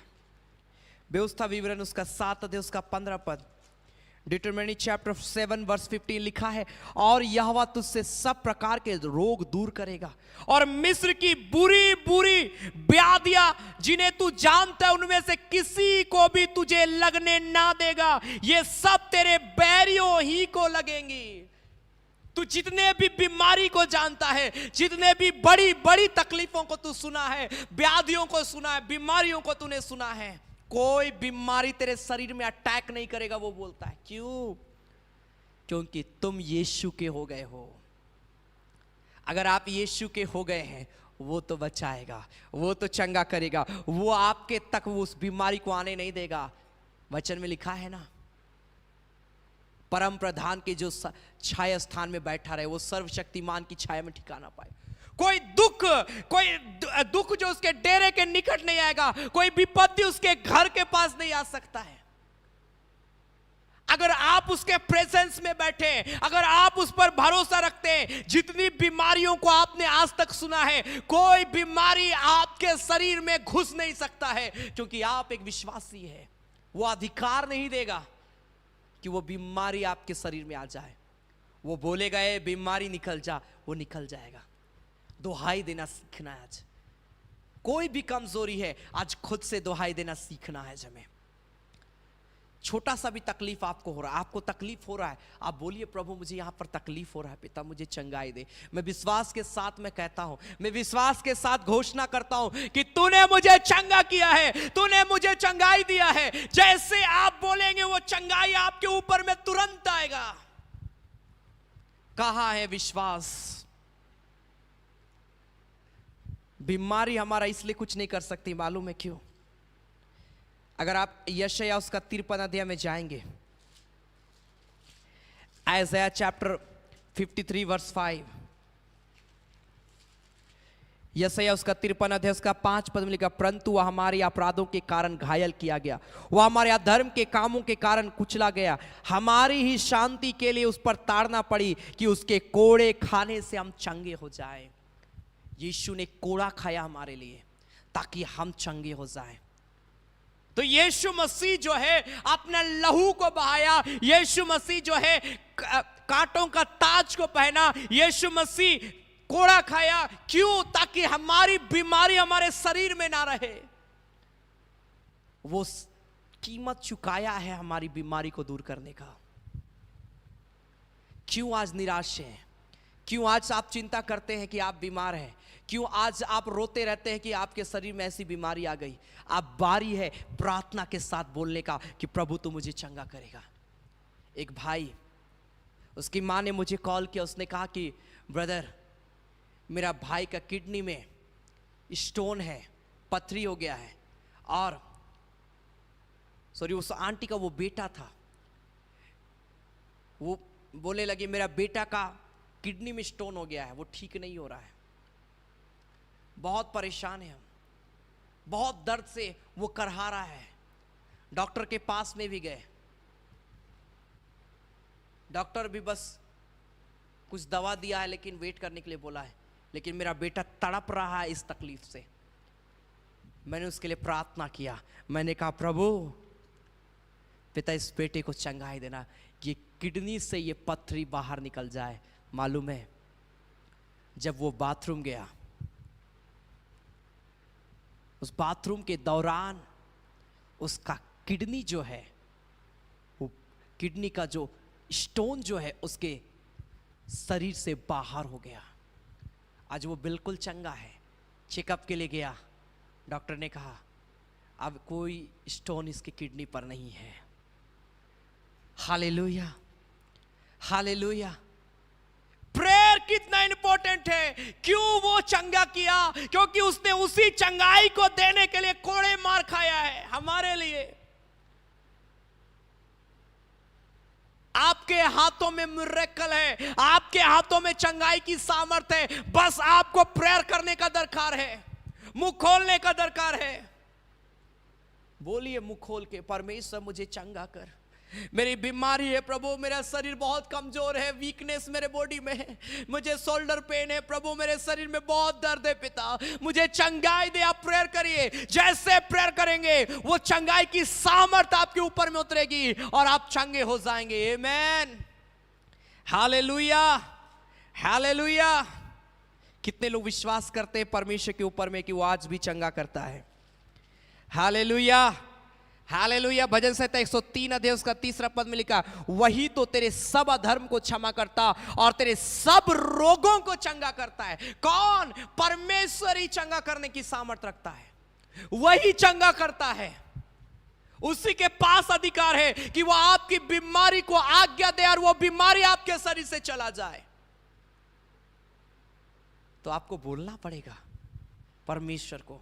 व्यवस्था विवरण उसका 7 अध्याय उसका 15 पद, डिटरमिनी चैप्टर 7 वर्स 15 लिखा है, और यहोवा तुझसे सब प्रकार के रोग दूर करेगा और मिस्र की बुरी बुरी व्याधियां जिन्हें तू जानता है उनमें से किसी को भी तुझे लगने ना देगा। ये सब तेरे बैरियों ही को लगेंगी। तू जितने भी बीमारी को जानता है, जितने भी बड़ी बड़ी तकलीफों को तू सुना है, व्याधियों को सुना है, बीमारियों को तूने सुना है, कोई बीमारी तेरे शरीर में अटैक नहीं करेगा। वो बोलता है क्यों? क्योंकि तुम यीशु के हो गए हो। अगर आप यीशु के हो गए हैं, वो तो बचाएगा, वो तो चंगा करेगा, वो आपके तक वो उस बीमारी को आने नहीं देगा। वचन में लिखा है ना, परम प्रधान के जो छाया स्थान में बैठा रहे, वो सर्वशक्तिमान की छाया में ठिकाना पाए। कोई दुख जो उसके डेरे के निकट नहीं आएगा, कोई विपत्ति उसके घर के पास नहीं आ सकता है। अगर आप उसके प्रेजेंस में बैठे, अगर आप उस पर भरोसा रखते हैं, जितनी बीमारियों को आपने आज तक सुना है, कोई बीमारी आपके शरीर में घुस नहीं सकता है, क्योंकि आप एक विश्वासी है। वो अधिकार नहीं देगा कि वो बीमारी आपके शरीर में आ जाए। वो बोलेगा ए बीमारी निकल जा, वो निकल जाएगा। दुहाई देना सीखना है आज। कोई भी कमजोरी है, आज खुद से दुहाई देना सीखना है हमें। छोटा सा भी तकलीफ आपको हो रहा है, आपको तकलीफ हो रहा है, आप बोलिए प्रभु मुझे यहां पर तकलीफ हो रहा है, पिता मुझे चंगाई दे। मैं विश्वास के साथ मैं कहता हूं, मैं विश्वास के साथ घोषणा करता हूं कि तूने मुझे चंगा किया है, तूने मुझे चंगाई दिया है। जैसे आप बोलेंगे वो चंगाई आपके ऊपर में तुरंत आएगा। कहां है विश्वास? बीमारी हमारा इसलिए कुछ नहीं कर सकती, मालूम है क्यों? अगर आप यशायाह उसका 53 अध्याय में जाएंगे, आइज़ाया चैप्टर 53 वर्स 5, यशायाह उसका 53 अध्याय उसका 5 पद में लिखा, परंतु वह हमारे अपराधों के कारण घायल किया गया, वह हमारे अधर्म के कामों के कारण कुचला गया, हमारी ही शांति के लिए उस पर ताड़ना पड़ी कि उसके कोड़े खाने से हम चंगे हो जाएं। यीशु ने कोड़ा खाया हमारे लिए ताकि हम चंगे हो जाएं। तो यीशु मसीह जो है अपना लहू को बहाया, यीशु मसीह जो है कांटों का ताज को पहना, यीशु मसीह कोड़ा खाया। क्यों? ताकि हमारी बीमारी हमारे शरीर में ना रहे। वो कीमत चुकाया है हमारी बीमारी को दूर करने का। क्यों आज निराश हैं? क्यों आज आप चिंता करते हैं कि आप बीमार हैं? क्यों आज आप रोते रहते हैं कि आपके शरीर में ऐसी बीमारी आ गई? आप बारी है प्रार्थना के साथ बोलने का कि प्रभु तू मुझे चंगा करेगा। एक भाई, उसकी माँ ने मुझे कॉल किया, उसने कहा कि ब्रदर मेरा भाई का किडनी में स्टोन है, पथरी हो गया है। और सॉरी उस आंटी का वो बेटा था, वो बोले लगे मेरा बेटा का किडनी में स्टोन हो गया है, वो ठीक नहीं हो रहा है, बहुत परेशान है हम, बहुत दर्द से वो करहा रहा है। डॉक्टर के पास में भी गए, डॉक्टर भी बस कुछ दवा दिया है लेकिन वेट करने के लिए बोला है, लेकिन मेरा बेटा तड़प रहा है इस तकलीफ से। मैंने उसके लिए प्रार्थना किया, मैंने कहा प्रभु पिता इस बेटे को चंगाई देना, ये किडनी से ये पथरी बाहर निकल जाए। मालूम है जब वो बाथरूम गया, उस बाथरूम के दौरान उसका किडनी जो है, वो किडनी का जो स्टोन जो है उसके शरीर से बाहर हो गया। आज वो बिल्कुल चंगा है। चेकअप के लिए गया, डॉक्टर ने कहा अब कोई स्टोन इसकी किडनी पर नहीं है। Hallelujah, hallelujah. प्रेयर कितना इंपॉर्टेंट है। क्यों वो चंगा किया? क्योंकि उसने उसी चंगाई को देने के लिए कोड़े मार खाया है हमारे लिए। आपके हाथों में मिरेकल है, आपके हाथों में चंगाई की सामर्थ है। बस आपको प्रेयर करने का दरकार है, मुंह खोलने का दरकार है। बोलिए मुंह खोल के, परमेश्वर मुझे चंगा कर। मेरी बीमारी है प्रभु, मेरा शरीर बहुत कमजोर है, वीकनेस मेरे बॉडी में है, मुझे शोल्डर पेन है प्रभु, मेरे शरीर में बहुत दर्द है पिता, मुझे चंगाई दे। आप प्रेयर करिए। जैसे प्रेयर करेंगे वो चंगाई की सामर्थ आपके ऊपर में उतरेगी और आप चंगे हो जाएंगे। आमेन, हालेलुया, हालेलुया। कितने लोग विश्वास करते हैं परमेश्वर के ऊपर में कि वो आज भी चंगा करता है? Hallelujah, hallelujah. भजन संहिता 103 अध्याय उसका 3 पद में लिखा, वही तो तेरे सब अधर्म को क्षमा करता और तेरे सब रोगों को चंगा करता है। कौन? परमेश्वर ही चंगा करने की सामर्थ रखता है, वही चंगा करता है। उसी के पास अधिकार है कि वो आपकी बीमारी को आज्ञा दे और वो बीमारी आपके शरीर से चला जाए। तो आपको बोलना पड़ेगा परमेश्वर को,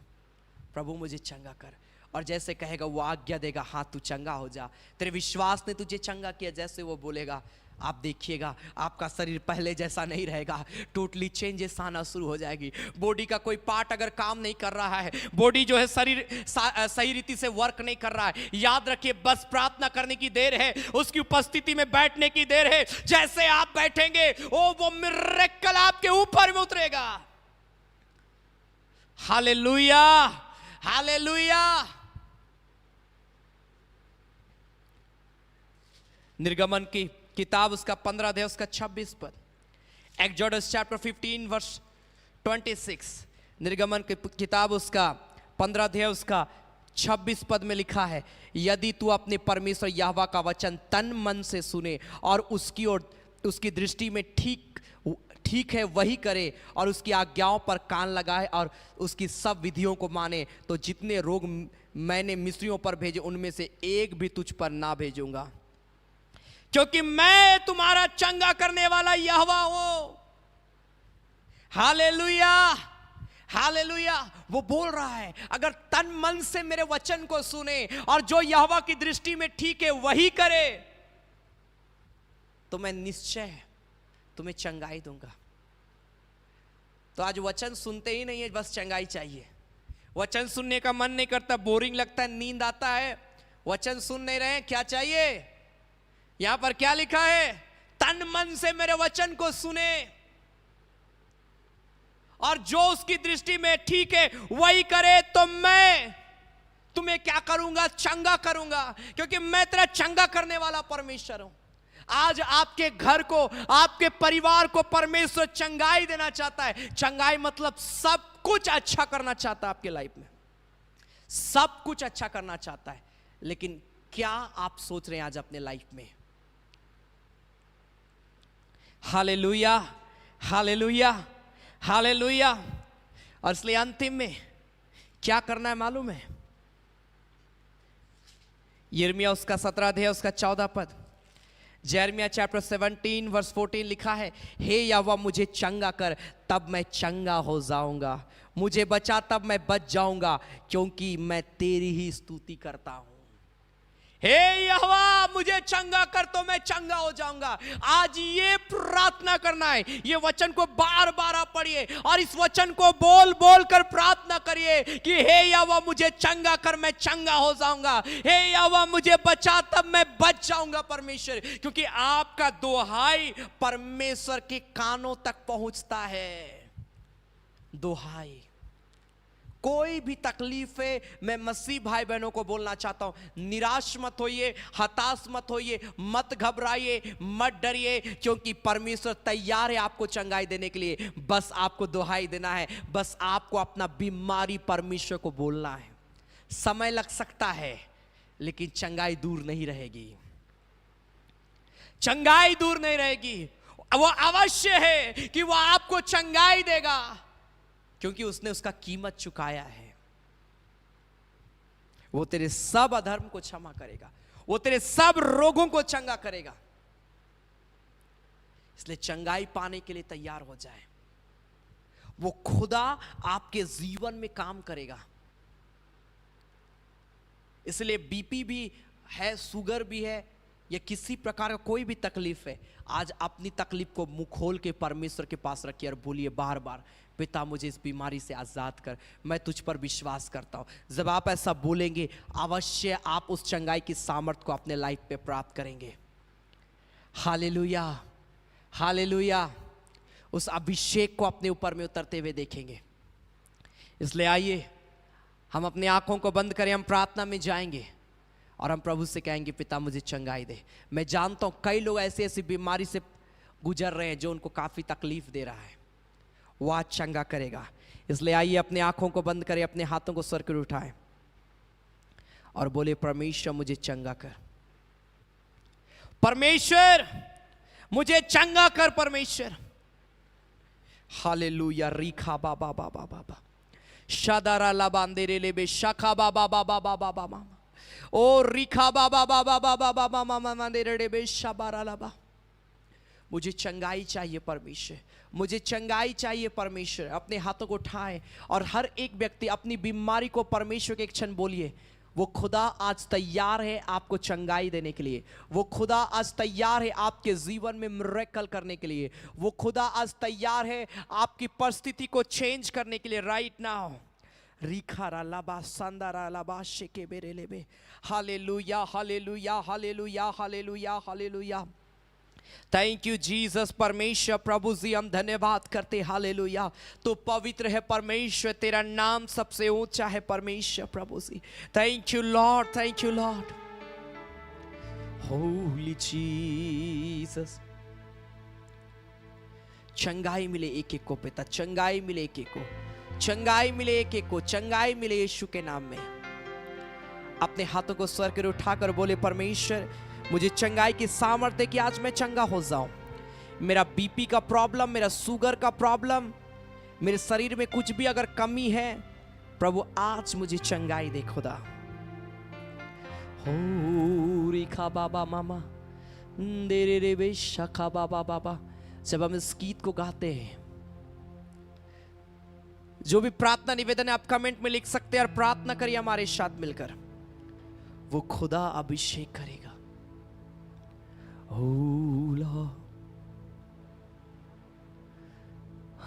प्रभु मुझे चंगा कर। और जैसे कहेगा वो आज्ञा देगा, हाँ तू चंगा हो जा। तेरे विश्वास ने तुझे चंगा किया, जैसे वो बोलेगा आप देखिएगा आपका शरीर पहले जैसा नहीं रहेगा, टोटली चेंजेस आना शुरू हो जाएगी। बॉडी का कोई पार्ट अगर काम नहीं कर रहा है, बॉडी जो है शरीर सही रीति से वर्क नहीं कर रहा है, याद रखिए बस प्रार्थना करने की देर है, उसकी उपस्थिति में बैठने की देर है। जैसे आप बैठेंगे वो मिरेकल आपके ऊपर में उतरेगा। Hallelujah, hallelujah. निर्गमन की किताब उसका 15 अध्याय उसका 26 पद, एक्सोडस चैप्टर 15 वर्स 26। निर्गमन की किताब उसका 15 अध्याय उसका 26 पद में लिखा है, यदि तू अपने परमेश्वर यहोवा का वचन तन मन से सुने और उसकी और उसकी दृष्टि में ठीक है वही करे और उसकी आज्ञाओं पर कान लगाए और उसकी सब विधियों को माने, तो जितने रोग मैंने मिस्रियों पर भेजे उनमें से एक भी तुझ पर ना भेजूंगा, क्योंकि मैं तुम्हारा चंगा करने वाला यहोवा हूं। Hallelujah, hallelujah. वो बोल रहा है अगर तन मन से मेरे वचन को सुने और जो यहोवा की दृष्टि में ठीक है वही करे, तो मैं निश्चय तुम्हें चंगाई दूंगा। तो आज वचन सुनते ही नहीं है, बस चंगाई चाहिए। वचन सुनने का मन नहीं करता, बोरिंग लगता है, नींद आता है, वचन सुन नहीं रहे। क्या चाहिए? यहां पर क्या लिखा है? तन मन से मेरे वचन को सुने और जो उसकी दृष्टि में ठीक है वही करे, तो मैं तुम्हें क्या करूंगा? चंगा करूंगा, क्योंकि मैं तेरा चंगा करने वाला परमेश्वर हूं। आज आपके घर को, आपके परिवार को परमेश्वर चंगाई देना चाहता है। चंगाई मतलब सब कुछ अच्छा करना चाहता है आपके लाइफ में, सब कुछ अच्छा करना चाहता है। लेकिन क्या आप सोच रहे हैं आज अपने लाइफ में? Hallelujah, hallelujah, hallelujah. और इसलिए अंतिम में क्या करना है मालूम है? यिर्मयाह उसका 17 अध्याय उसका 14 पद, यिर्मयाह चैप्टर 17 वर्स 14 लिखा है, हे यहोवा मुझे चंगा कर तब मैं चंगा हो जाऊंगा, मुझे बचा तब मैं बच जाऊंगा, क्योंकि मैं तेरी ही स्तुति करता हूं। हे यहोवा मुझे चंगा कर तो मैं चंगा हो जाऊंगा। आज ये प्रार्थना करना है, ये वचन को बार बार आप पढ़िए और इस वचन को बोल बोल कर प्रार्थना करिए कि हे यहोवा मुझे चंगा कर, मैं चंगा हो जाऊंगा। हे यहोवा मुझे बचा तब मैं बच जाऊंगा परमेश्वर, क्योंकि आपका दोहाई परमेश्वर के कानों तक पहुंचता है। दोहाई, कोई भी तकलीफ है, मैं मसीह भाई बहनों को बोलना चाहता हूं, निराश मत होइए, हताश मत होइए, मत घबराइए, मत डरिए, क्योंकि परमेश्वर तैयार है आपको चंगाई देने के लिए। बस आपको दुहाई देना है, बस आपको अपना बीमारी परमेश्वर को बोलना है। समय लग सकता है लेकिन चंगाई दूर नहीं रहेगी, चंगाई दूर नहीं रहेगी। वो अवश्य है कि वो आपको चंगाई देगा, क्योंकि उसने उसका कीमत चुकाया है। वो तेरे सब अधर्म को क्षमा करेगा, वो तेरे सब रोगों को चंगा करेगा। इसलिए चंगाई पाने के लिए तैयार हो जाए। वो खुदा आपके जीवन में काम करेगा। इसलिए बीपी भी है, शुगर भी है, या किसी प्रकार का कोई भी तकलीफ है, आज अपनी तकलीफ को मुंह खोल के परमेश्वर के पास रखिए और बोलिए बार बार, पिता मुझे इस बीमारी से आज़ाद कर, मैं तुझ पर विश्वास करता हूँ। जब आप ऐसा बोलेंगे, अवश्य आप उस चंगाई की सामर्थ को अपने लाइफ पे प्राप्त करेंगे। Hallelujah, hallelujah. उस अभिषेक को अपने ऊपर में उतरते हुए देखेंगे। इसलिए आइए हम अपनी आंखों को बंद करें, हम प्रार्थना में जाएंगे और हम प्रभु से कहेंगे, पिता मुझे चंगाई दे। मैं जानता हूँ कई लोग ऐसी ऐसी बीमारी से गुजर रहे हैं जो उनको काफ़ी तकलीफ दे रहा है, वो आज चंगा करेगा। इसलिए आइए अपने आंखों को बंद करें, अपने हाथों को सर पर उठाएं और बोले, परमेश्वर मुझे चंगा कर, परमेश्वर मुझे चंगा कर, परमेश्वर। हालेलुया। रीखा बाबा बाबा बाबा शादारा लाबांदेरे लेबे शाखा बाबा बाबा बाबा बाबा ओ रीखा बाबा बाबा बाबा बाबा मामा मंदेरे लेबे शाबारा लाबा। मुझे चंगाई चाहिए परमेश्वर, मुझे चंगाई चाहिए परमेश्वर। अपने हाथों को उठाएं और हर एक व्यक्ति अपनी बीमारी को परमेश्वर के एक क्षण बोलिए, वो खुदा आज तैयार है आपको चंगाई देने के लिए। वो खुदा आज तैयार है आपके जीवन में मिरेकल करने के लिए। वो खुदा आज तैयार है आपकी परिस्थिति को चेंज करने के लिए राइट नाउ। रिखारा लाबा सांदारा लाबा शेके बेरे लेबे। Hallelujah, hallelujah, hallelujah, hallelujah, hallelujah. Thank you Jesus. परमेश्वर प्रभु जी हम धन्यवाद करते, हालेलुया। तो पवित्र है परमेश्वर, तेरा नाम सबसे ऊंचा है परमेश्वर प्रभु जी। Thank you Lord, thank you Lord. Holy Jesus. चंगाई मिले एक एक को पिता, चंगाई मिले एक एक को, चंगाई मिले एक एक को, चंगाई मिले यीशु के नाम में। अपने हाथों को सर कर उठाकर बोले, परमेश्वर मुझे चंगाई की सामर्थ्य कि आज मैं चंगा हो जाऊं। मेरा बीपी का प्रॉब्लम, मेरा शुगर का प्रॉब्लम, मेरे शरीर में कुछ भी अगर कमी है, प्रभु आज मुझे चंगाई दे खुदा। हो रेखा बाबा मामा देरे रे बे शाखा बाबा बाबा। जब हम इस गीत को गाते हैं, जो भी प्रार्थना निवेदन है आप कमेंट में लिख सकते हैं और प्रार्थना करिए हमारे साथ मिलकर। वो खुदा अभिषेक करेगा।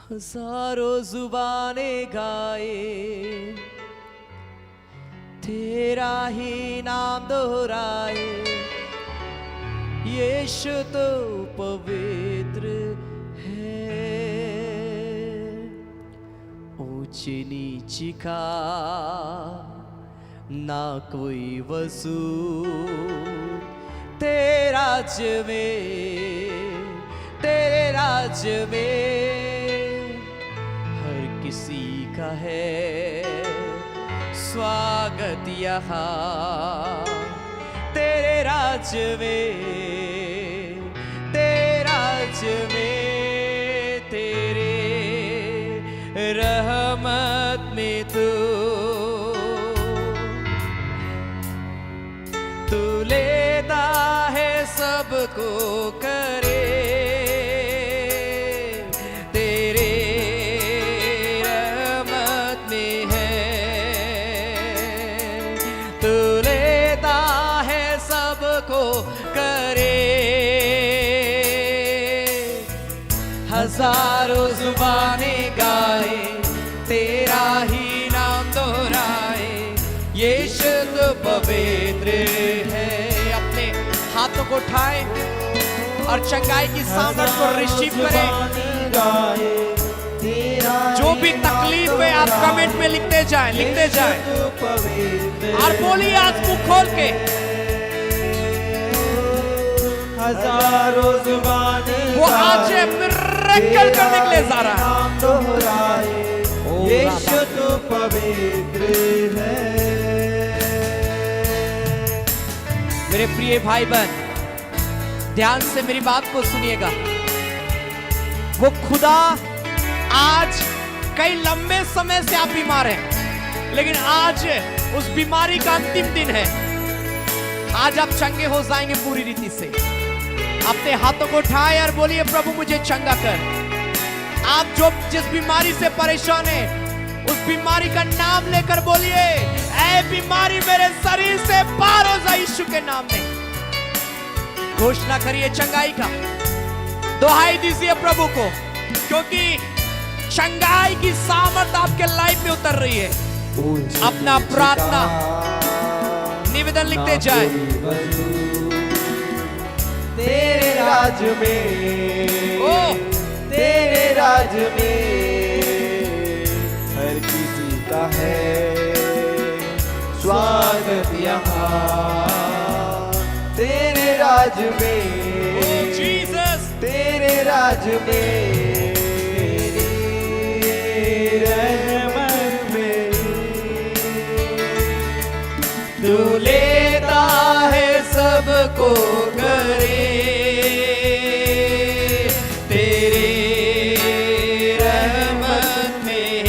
हजारों जुबाने गाए, तेरा ही नाम दोहराए, यीशु तो पवित्र है। ऊंची नीची का ना कोई वसूल, तेरे राज में हर किसी का है स्वागत यहाँ। तेरे राज में, तेरे राज में, तेरे रहमत में तू लेता है सबको करे। तेरे रहमत में है, तू लेता है सबको करे। हजारों जुबाने गाए, तेरा ही नाम दोहराए, यीशु तो पवित्र है। अपने हाथों को उठाएं और चंगाई की सामर्थ को रिसीव करें। जो भी तकलीफ है आप कमेंट में लिखते जाएं, लिखते जाएं और बोलिए आज मुंह खोल के, हजारों जुबाने वो आज मिरेकल करने के लिए जा रहा है। यीशु तो पवित्र है। मेरे प्रिय भाई बहन, ध्यान से मेरी बात को सुनिएगा। वो खुदा आज, कई लंबे समय से आप बीमार हैं, लेकिन आज उस बीमारी का अंतिम दिन है। आज आप चंगे हो जाएंगे पूरी रीति से। अपने हाथों को उठाए और बोलिए, प्रभु मुझे चंगा कर। आप जो जिस बीमारी से परेशान है, उस बीमारी का नाम लेकर बोलिए, ऐ बीमारी मेरे शरीर से पार हो जा यीशु के नाम में। घोषणा करिए चंगाई का, दुहाई दीजिए प्रभु को, क्योंकि चंगाई की सामर्थ आपके लाइफ में उतर रही है। अपना प्रार्थना निवेदन लिखते जाए। तेरे राज में, ओ तेरे राज में हर किसी का है स्वागत यहाँ। तेरे राज में, जीसस, तेरे राज में, तेरी रहमत में तू लेता है सबको करे। तेरी रहमत में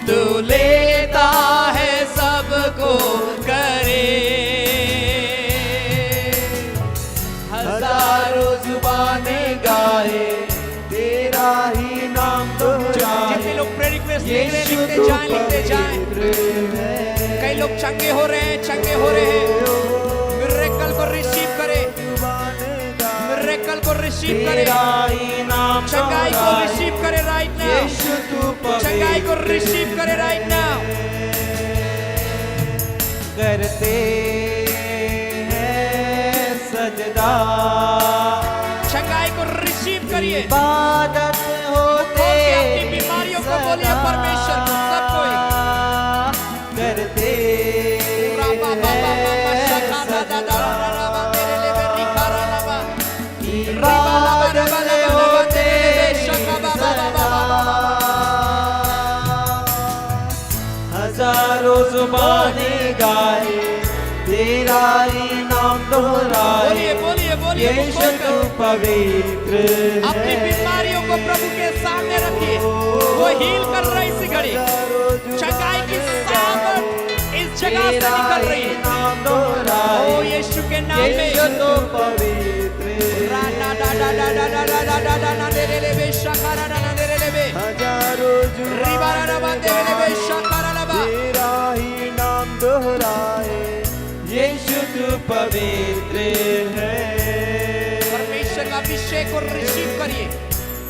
तू लेता है सबको करे। हजारों जुबानें गाए तेरा ही नाम दोहराए। जितने लोग प्रेयर रिक्वेस्ट लिखते जाएं, लिखते जाएं। कई लोग चंगे हो रहे हैं, चंगे हो रहे हैं। मिरेकल को रिसीव करें, मिरेकल को रिसीव करें, चंगाई को रिसीव करें राइट नाउ, चंगाई को रिसीव करें राइट नाउ। करते हैं सजदा, चंगाई को रिसीव करिए। इबादत होते अपनी बीमारियों को बोलिए परमेश्वर को, सब कोई करते हजारों जुबानें गाए तेरा ही नाम दोहराए। बोलिए बोलिए बोलिए, यीशु तू पवित्र है। अपनी बीमारियों को प्रभु के सामने रखिए, वो हील कर रहा है इसी घड़ी। चंगाई की सामर्थ इस जगह से निकल रही है। ओ यीशु के नाम में। यीशु तू पवित्र राना डा डा डा डा डा डा डा डा ना दे रे बे शकारा ना दे रे बे। हजारों रिबारा ना दे रे बे शकारा ना बा। तेरा ही नाम दोहराए। यीशु तू पवित्र है। परमेश्वर का अभिषेक को रिसीव करिए।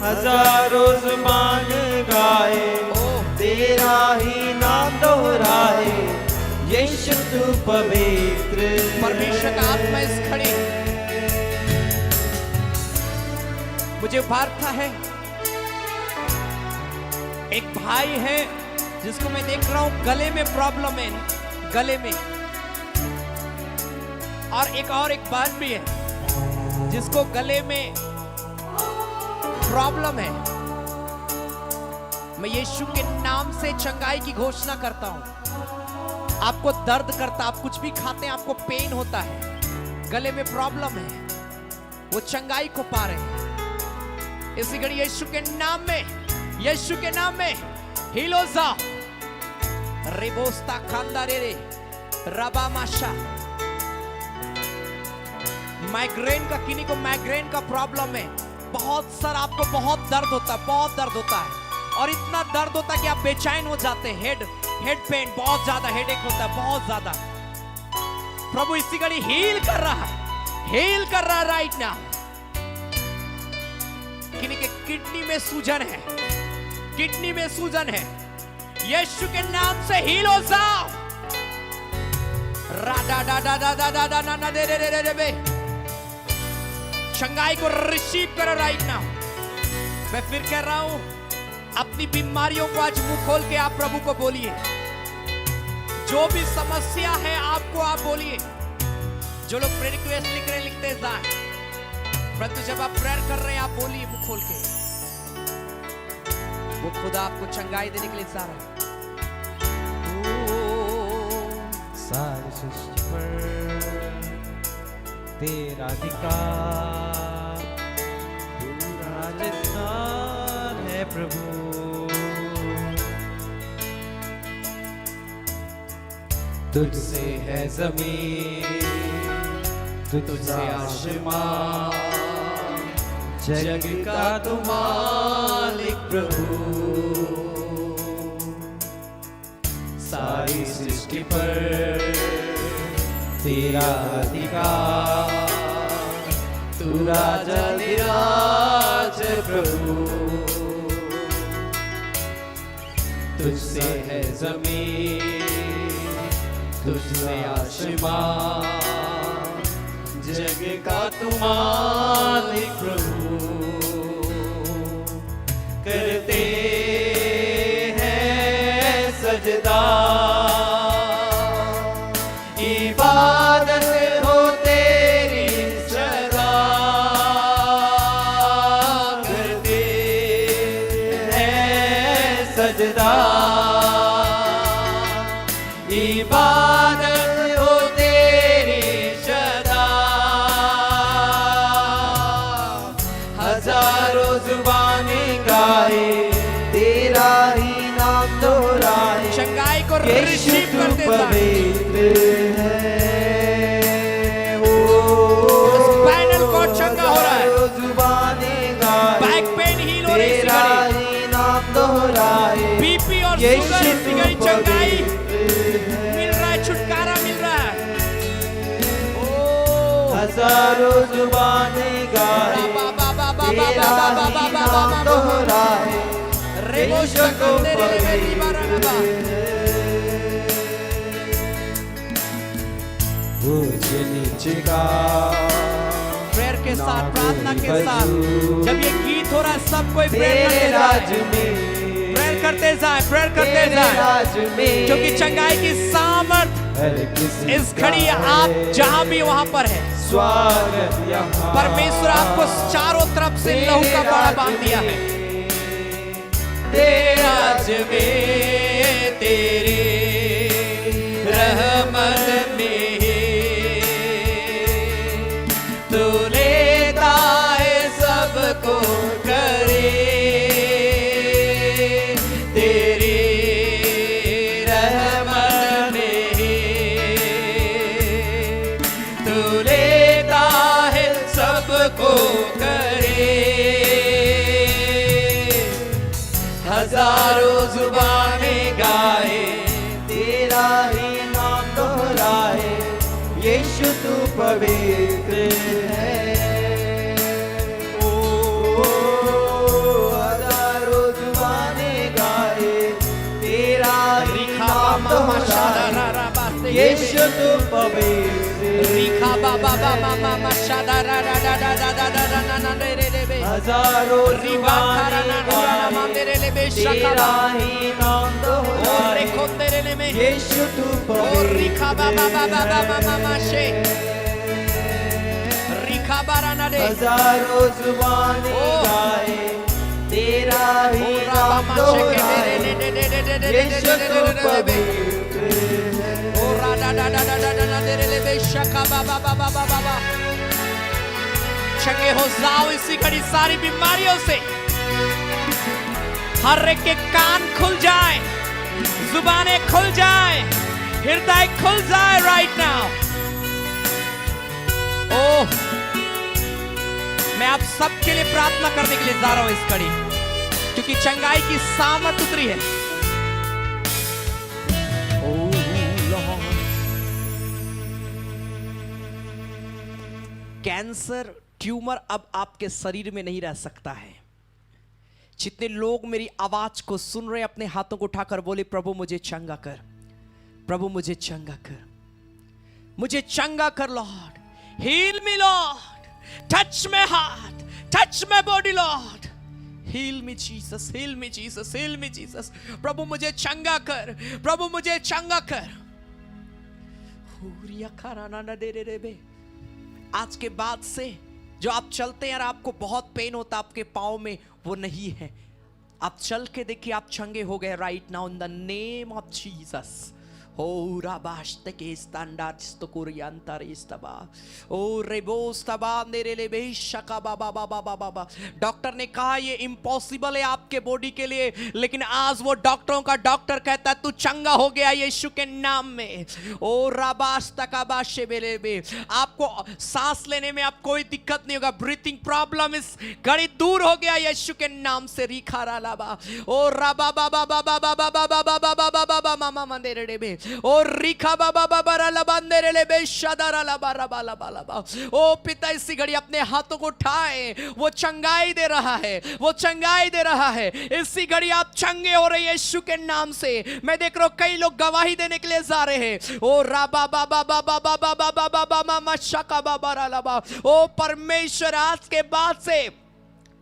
हजारों जुबान गाए तेरा ही नाम दोहराए। यीशु तू पवित्र। परमेश्वर का आत्मा इस खड़ी मुझे उभारता है। एक भाई है जिसको मैं देख रहा हूं गले में प्रॉब्लम है, गले में। और एक बात भी है जिसको गले में प्रॉब्लम है। मैं यीशु के नाम से चंगाई की घोषणा करता हूं। आपको दर्द करता, आप कुछ भी खाते हैं आपको पेन होता है, गले में प्रॉब्लम है, वो चंगाई को पा रहे हैं इसी घड़ी यीशु के नाम में, यीशु के नाम में हील हो जा। रिबोस्ता खांदा रे रे रबा माशा। माइग्रेन का, किन्हीं को माइग्रेन का प्रॉब्लम है, बहुत सारा आपको बहुत दर्द होता है, बहुत दर्द होता है, और इतना दर्द होता है कि आप बेचैन हो जाते हैं। हेड पेन बहुत ज्यादा, हेडेक होता है बहुत ज्यादा। प्रभु इसी घड़ी हील कर रहा है, हील कर रहा है राइट नाउ। किन्हीं के किडनी में सूजन है, किडनी में सूजन है, यीशु के नाम से हील हो जाओ। राडा डा डा डा डा डा ना ना दे रे रे रे बे। चंगाई को रिसीव करो राइट नाउ। मैं फिर कह रहा हूं, अपनी बीमारियों को आज मुंह खोल के आप प्रभु को बोलिए। जो भी समस्या है आपको आप बोलिए। जो लोग प्रेयर रिक्वेस्ट लिख रहे हैं लिखते जाएं, परंतु जब आप प्रेयर कर रहे हैं आप बोलिए मुंह खोल के। वो खुदा आपको चंगाई देने के लिए जा रहा है। सारी सृष्टि पर तेरा अधिकार, पूरा राजस्थान है प्रभु। तुझसे है जमीन, तुझसे आसमां, जग का तू मालिक प्रभु। सारी सृष्टि पर तेरा अधिकार, तू राजा निराज प्रभु। तुझसे है जमीन, तुझसे आसमां, जग का तू मालिक प्रभु। करते हैं सजदा, इबादत हो तेरी सदा। करते हैं सजदा, इबादत हो तेरी सदा। हजारों जुबानें गाए, तेरा ही नाम दोहराए। चंगाई को यीशु रिसीव तू करते जाए। पवित्र है। स्पाइनल कॉर्ड चंगा हो रहा है, हजारों जुबानें गाए, बैक पेन हील हो रही है, तेरा ही नाम दोहराए। बीपी और यीशु शुगर तू इसकी गई चंगाई पवित्र है। मिल रहा है, छुटकारा मिल रहा है। ओ हजारों जुबानें गाए, तेरा ही नाम दोहराए। यीशु तू पवित्र है। ऊंच नीचे का प्रेयर के साथ, प्रार्थना के साथ, जब ये गीत हो रहा है, सब कोई प्रेयर तेरे करते राज जाए, में, प्रेयर करते जाए, प्रेयर करते तेरे जाए, राज में, क्योंकि चंगाई की सामर्थ हर किसी इस घड़ी का आप है जहां भी वहां पर है। स्वागत यहाँ। परमेश्वर आपको चारों तरफ से लहू का बाड़ा बांध दिया है। तेरे राज में, तेरे रहमत में तू लेता है सबको करे। तेरी रहमत में तू लेता है सबको करे। हजारों जुबानें गाए, तेरा ही नाम दोहराए। यीशु तू पवित्र है। ओ हजारों जुबानें गाए, तेरा ही नाम दोहराए। यीशु तू पवित्र है। हजारों जुबानें गाए, तेरा ही नाम दोहराए। यीशु तू पवित्र है। हजारों जुबानें गाए, तेरा ही नाम दोहराए। यीशु तू पवित्र है। चंगे हो जाओ इसी घड़ी सारी बीमारियों से। हर एक के कान खुल जाए, जुबानें खुल जाए, हृदय खुल जाए राइट नाउ। ओह, मैं आप सबके लिए प्रार्थना करने के लिए जा रहा हूं इस घड़ी, क्योंकि चंगाई की सामर्थ उतरी है। कैंसर ट्यूमर अब आपके शरीर में नहीं रह सकता है। जितने लोग मेरी आवाज को सुन रहे, अपने हाथों को उठाकर बोले, प्रभु मुझे चंगा कर, प्रभु मुझे चंगा कर, मुझे चंगा कर Lord. Heal me Lord, touch my heart, touch my body Lord. Heal me Jesus, heal me Jesus, heal me Jesus. प्रभु मुझे चंगा कर, प्रभु मुझे चंगा कर। आज के बाद से जो आप चलते हैं और आपको बहुत पेन होता है आपके पाँव में, वो नहीं है। आप चल के देखिए, आप चंगे हो गए right now in the name of Jesus. O rabaste ke standard sto kuriantar istaba. O rebos taba nerelebe shaka baba baba baba. Doctor ने कहा ये इम्पॉसिबल है आपके बॉडी के लिए, लेकिन आज वो डॉक्टरों का डॉक्टर कहता है तू चंगा हो गया यीशु के नाम में। ओ राबास्ता का बाशे बेलेबे, आपको सांस लेने में आप कोई दिक्कत नहीं होगा, ब्रीथिंग प्रॉब्लम इस घड़ी दूर हो गया यीशु के नाम से। रिखा रालाबा ओ राबा बाबा बाबा बाबा बाबा बाबा बाबा बाबा मामा मंदिरे बे ओ रिखा बाबा बाबा राला बंदेरे ले बे शदारा लाबा राबा लाबा लाबा। ओ पिता इसी घड़ी अपने हाथों को उठाए, वो चंगाई दे रहा है, वो चंगाई दे रहा है। इसी घड़ी आप चंगे हो रहे यीशु के नाम से। मैं देख रहा हूं कई लोग गवाही देने के लिए जा रहे हैं। ओ राबा बाबा बाबा बाबा बाबा बाबा मामा शका बाबा रालाबा। ओ परमेश्वर आज के बाद से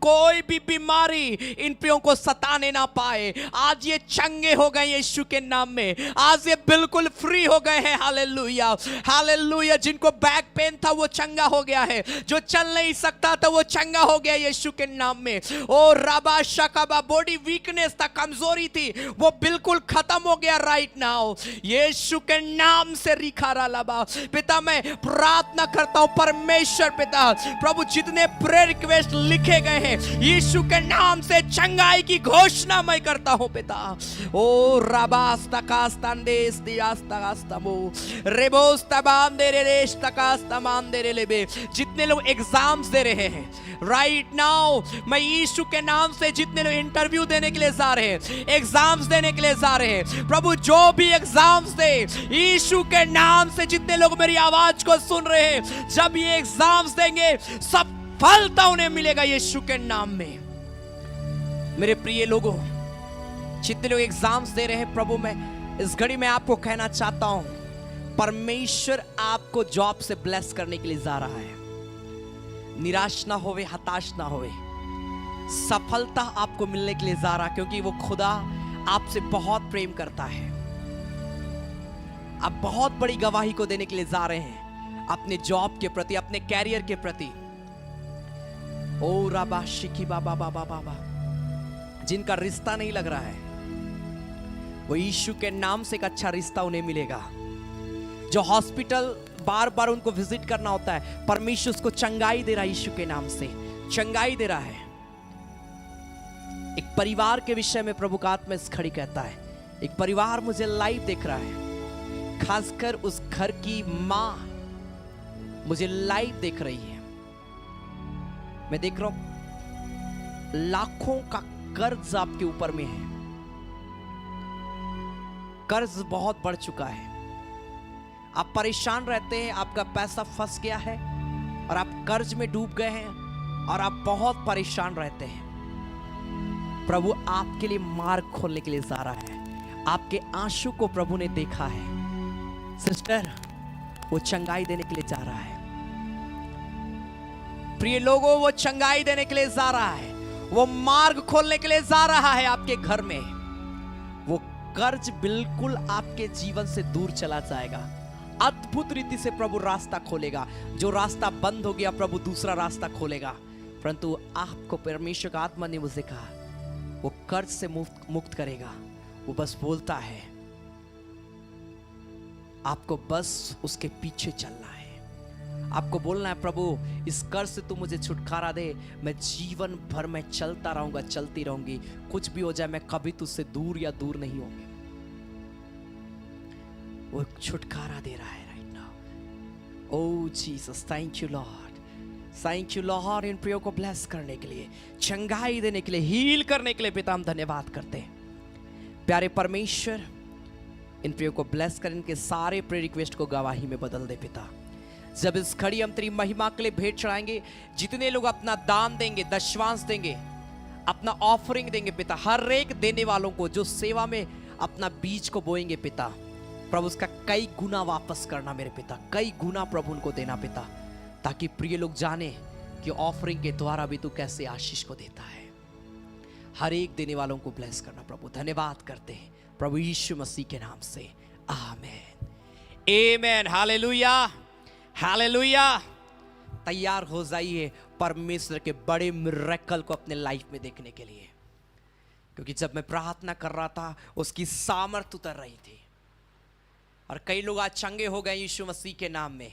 कोई भी बीमारी इन प्रियों को सताने ना पाए। आज ये चंगे हो गए यीशु के नाम में, आज ये बिल्कुल फ्री हो गए हैं। Hallelujah hallelujah. जिनको बैक पेन था वो चंगा हो गया है, जो चल नहीं सकता था वो चंगा हो गया यीशु के नाम में। ओ राबा शकाबा, बॉडी वीकनेस था, कमजोरी थी, वो बिल्कुल खत्म हो गया राइट नाउ यीशु के नाम से। रिखारा लाबा पिता मैं प्रार्थना करता हूं परमेश्वर पिता प्रभु जितने प्रेयर रिक्वेस्ट लिखे गए हैं यीशु के नाम से चंगाई की घोषणा मैं करता हूं पिता। ओ रबास्तकास्तांदेस दियास्तागास्तमो रेबोस्ताबांदेरेरेस्ताकास्तामांदेरेलेबे। जितने लोग एग्जाम्स दे रहे हैं राइट नाउ मैं यीशु के नाम से, जितने लोग इंटरव्यू देने के लिए जा रहे हैं, एग्जाम्स देने के लिए जा रहे हैं प्रभु, जो भी एग्जाम्स दे यीशु के नाम से, जितने लोग मेरी आवाज को सुन रहे हैं जब ये एग्जाम्स देंगे सब फलता उन्हें मिलेगा यीशु के नाम में। मेरे प्रिय लोगों जितने लोग एग्जाम्स दे रहे हैं प्रभु, मैं इस घड़ी में आपको कहना चाहता हूं परमेश्वर आपको जॉब से ब्लेस करने के लिए जा रहा है। निराश ना होवे, हताश ना होवे, सफलता आपको मिलने के लिए जा रहा है, क्योंकि वो खुदा आपसे बहुत प्रेम करता है। आप बहुत बड़ी गवाही को देने के लिए जा रहे हैं अपने जॉब के प्रति, अपने कैरियर के प्रति। ओ राबा शिकी बाबा बाबा बाबा, जिनका रिश्ता नहीं लग रहा है वो यीशु के नाम से एक अच्छा रिश्ता उन्हें मिलेगा। जो हॉस्पिटल बार बार उनको विजिट करना होता है, परमेश्वर उसको चंगाई दे रहा है यीशु के नाम से, चंगाई दे रहा है। एक परिवार के विषय में प्रभु का आत्मा इस घड़ी कहता है, एक परिवार मुझे लाइव देख रहा है, खासकर उस घर की मां मुझे लाइव देख रही है। मैं देख रहा हूं लाखों का कर्ज आपके ऊपर में है, कर्ज बहुत बढ़ चुका है, आप परेशान रहते हैं, आपका पैसा फंस गया है और आप कर्ज में डूब गए हैं और आप बहुत परेशान रहते हैं। प्रभु आपके लिए मार्ग खोलने के लिए जा रहा है, आपके आंसू को प्रभु ने देखा है। सिस्टर वो चंगाई देने के लिए जा रहा है। प्रिय लोगों वो चंगाई देने के लिए जा रहा है, वो मार्ग खोलने के लिए जा रहा है आपके घर में। वो कर्ज बिल्कुल आपके जीवन से दूर चला जाएगा। अद्भुत रीति से प्रभु रास्ता खोलेगा, जो रास्ता बंद हो गया प्रभु दूसरा रास्ता खोलेगा। परंतु आपको परमेश्वर का आत्मा ने मुझे कहा वो कर्ज से मुक्त करेगा। वो बस बोलता है आपको बस उसके पीछे चलना है, आपको बोलना है प्रभु इस कर्ज से तू मुझे छुटकारा दे, मैं जीवन भर में चलता रहूंगा, चलती रहूंगी, कुछ भी हो जाए मैं कभी तुझसे दूर या दूर नहीं होंगी। वो छुटकारा दे रहा है right now. Oh Jesus, thank you Lord, thank you Lord इन प्रियो को ब्लेस करने के लिए, चंगाई देने के लिए, हील करने के लिए पिता हम धन्यवाद करते हैं। प्यारे परमेश्वर इन प्रियो को ब्लेस कर, इनके सारे प्रेयर रिक्वेस्ट को गवाही में बदल दे पिता। जब इस घड़ी हम तेरी महिमा के लिए भेंट चढ़ाएंगे, जितने लोग अपना दान देंगे, दशवांश देंगे, अपना ऑफरिंग देंगे पिता, हर एक देने वालों को जो सेवा में अपना बीज को बोएंगे पिता, प्रभु उसका कई गुना वापस करना मेरे पिता, कई गुना प्रभु उनको देना पिता, ताकि प्रिय लोग जाने कि ऑफरिंग के द्वारा भी तू कैसे आशीष को देता है। हर एक देने वालों को ब्लेस करना प्रभु, धन्यवाद करते हैं प्रभु यीशु मसीह के नाम से, आमेन आमेन। Hallelujah hallelujah. तैयार हो जाइए परमेश्वर के बड़े मिरेकल को अपने लाइफ में देखने के लिए, क्योंकि जब मैं प्रार्थना कर रहा था उसकी सामर्थ उतर रही थी। और कई लोग आज चंगे हो गए यीशु मसीह के नाम में।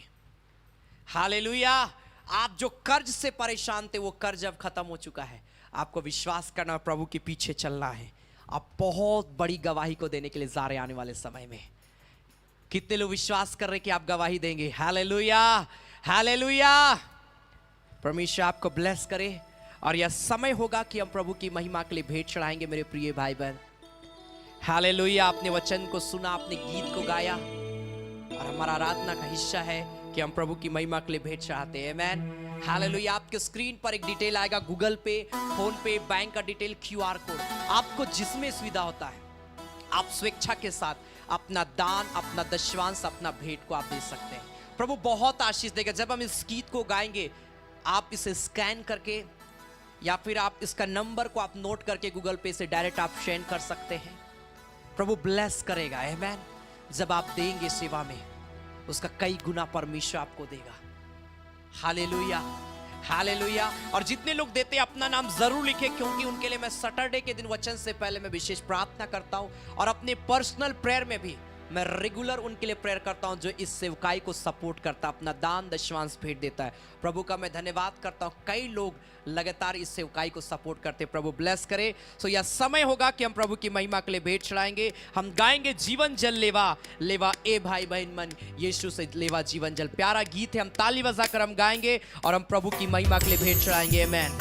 हालेलुया। आप जो कर्ज से परेशान थे वो कर्ज अब खत्म हो चुका है। आपको विश्वास करना, प्रभु के पीछे चलना है। आप बहुत बड़ी गवाही को देने के लिए जा रहे आने वाले समय में। कितने लोग विश्वास कर रहे कि आप गवाही देंगे? Hallelujah, hallelujah. परमेश्वर आपको ब्लेस करे। और यह समय होगा कि हम प्रभु की महिमा के लिए भेंट चढ़ाएंगे मेरे प्रिय भाई बहन। हालेलुया। आपने वचन को सुना, आपने गीत को गाया, और हमारा आराधना का हिस्सा है कि हम प्रभु की महिमा के लिए भेंट चढ़ाते हैं। आमेन। हालेलुया। आपके स्क्रीन पर एक डिटेल आएगा, गूगल पे, फोन पे, बैंक का डिटेल, QR कोड। आपको जिसमें सुविधा होता है आप स्वेच्छा के साथ अपना दान, अपना दशवांश, अपना भेंट को आप दे सकते हैं। प्रभु बहुत आशीष देगा। जब हम इस गीत को गाएंगे आप इसे स्कैन करके या फिर आप इसका नंबर को आप नोट करके गूगल पे से डायरेक्ट आप शेयर कर सकते हैं। प्रभु ब्लेस करेगा। आमेन। जब आप देंगे सेवा में, उसका कई गुना परमेश्वर आपको देगा। Hallelujah, hallelujah. और जितने लोग देते हैं अपना नाम जरूर लिखे, क्योंकि उनके लिए मैं सैटरडे के दिन वचन से पहले मैं विशेष प्रार्थना करता हूं, और अपने पर्सनल प्रेयर में भी मैं रेगुलर उनके लिए प्रेयर करता हूं जो इस सेवकाई को सपोर्ट करता, अपना दान दशवांश भेंट देता है। प्रभु का मैं धन्यवाद करता हूं। कई लोग लगातार इस सेवकाई को सपोर्ट करते। प्रभु ब्लेस करे। सो यह समय होगा कि हम प्रभु की महिमा के लिए भेंट चढ़ाएंगे। हम गाएंगे जीवन जल लेवा, लेवा ए भाई बहन मन, यीशु से लेवा जीवन जल। प्यारा गीत है, हम ताली बजाकर हम गाएंगे और हम प्रभु की महिमा के लिए भेंट चढ़ाएंगे। आमेन।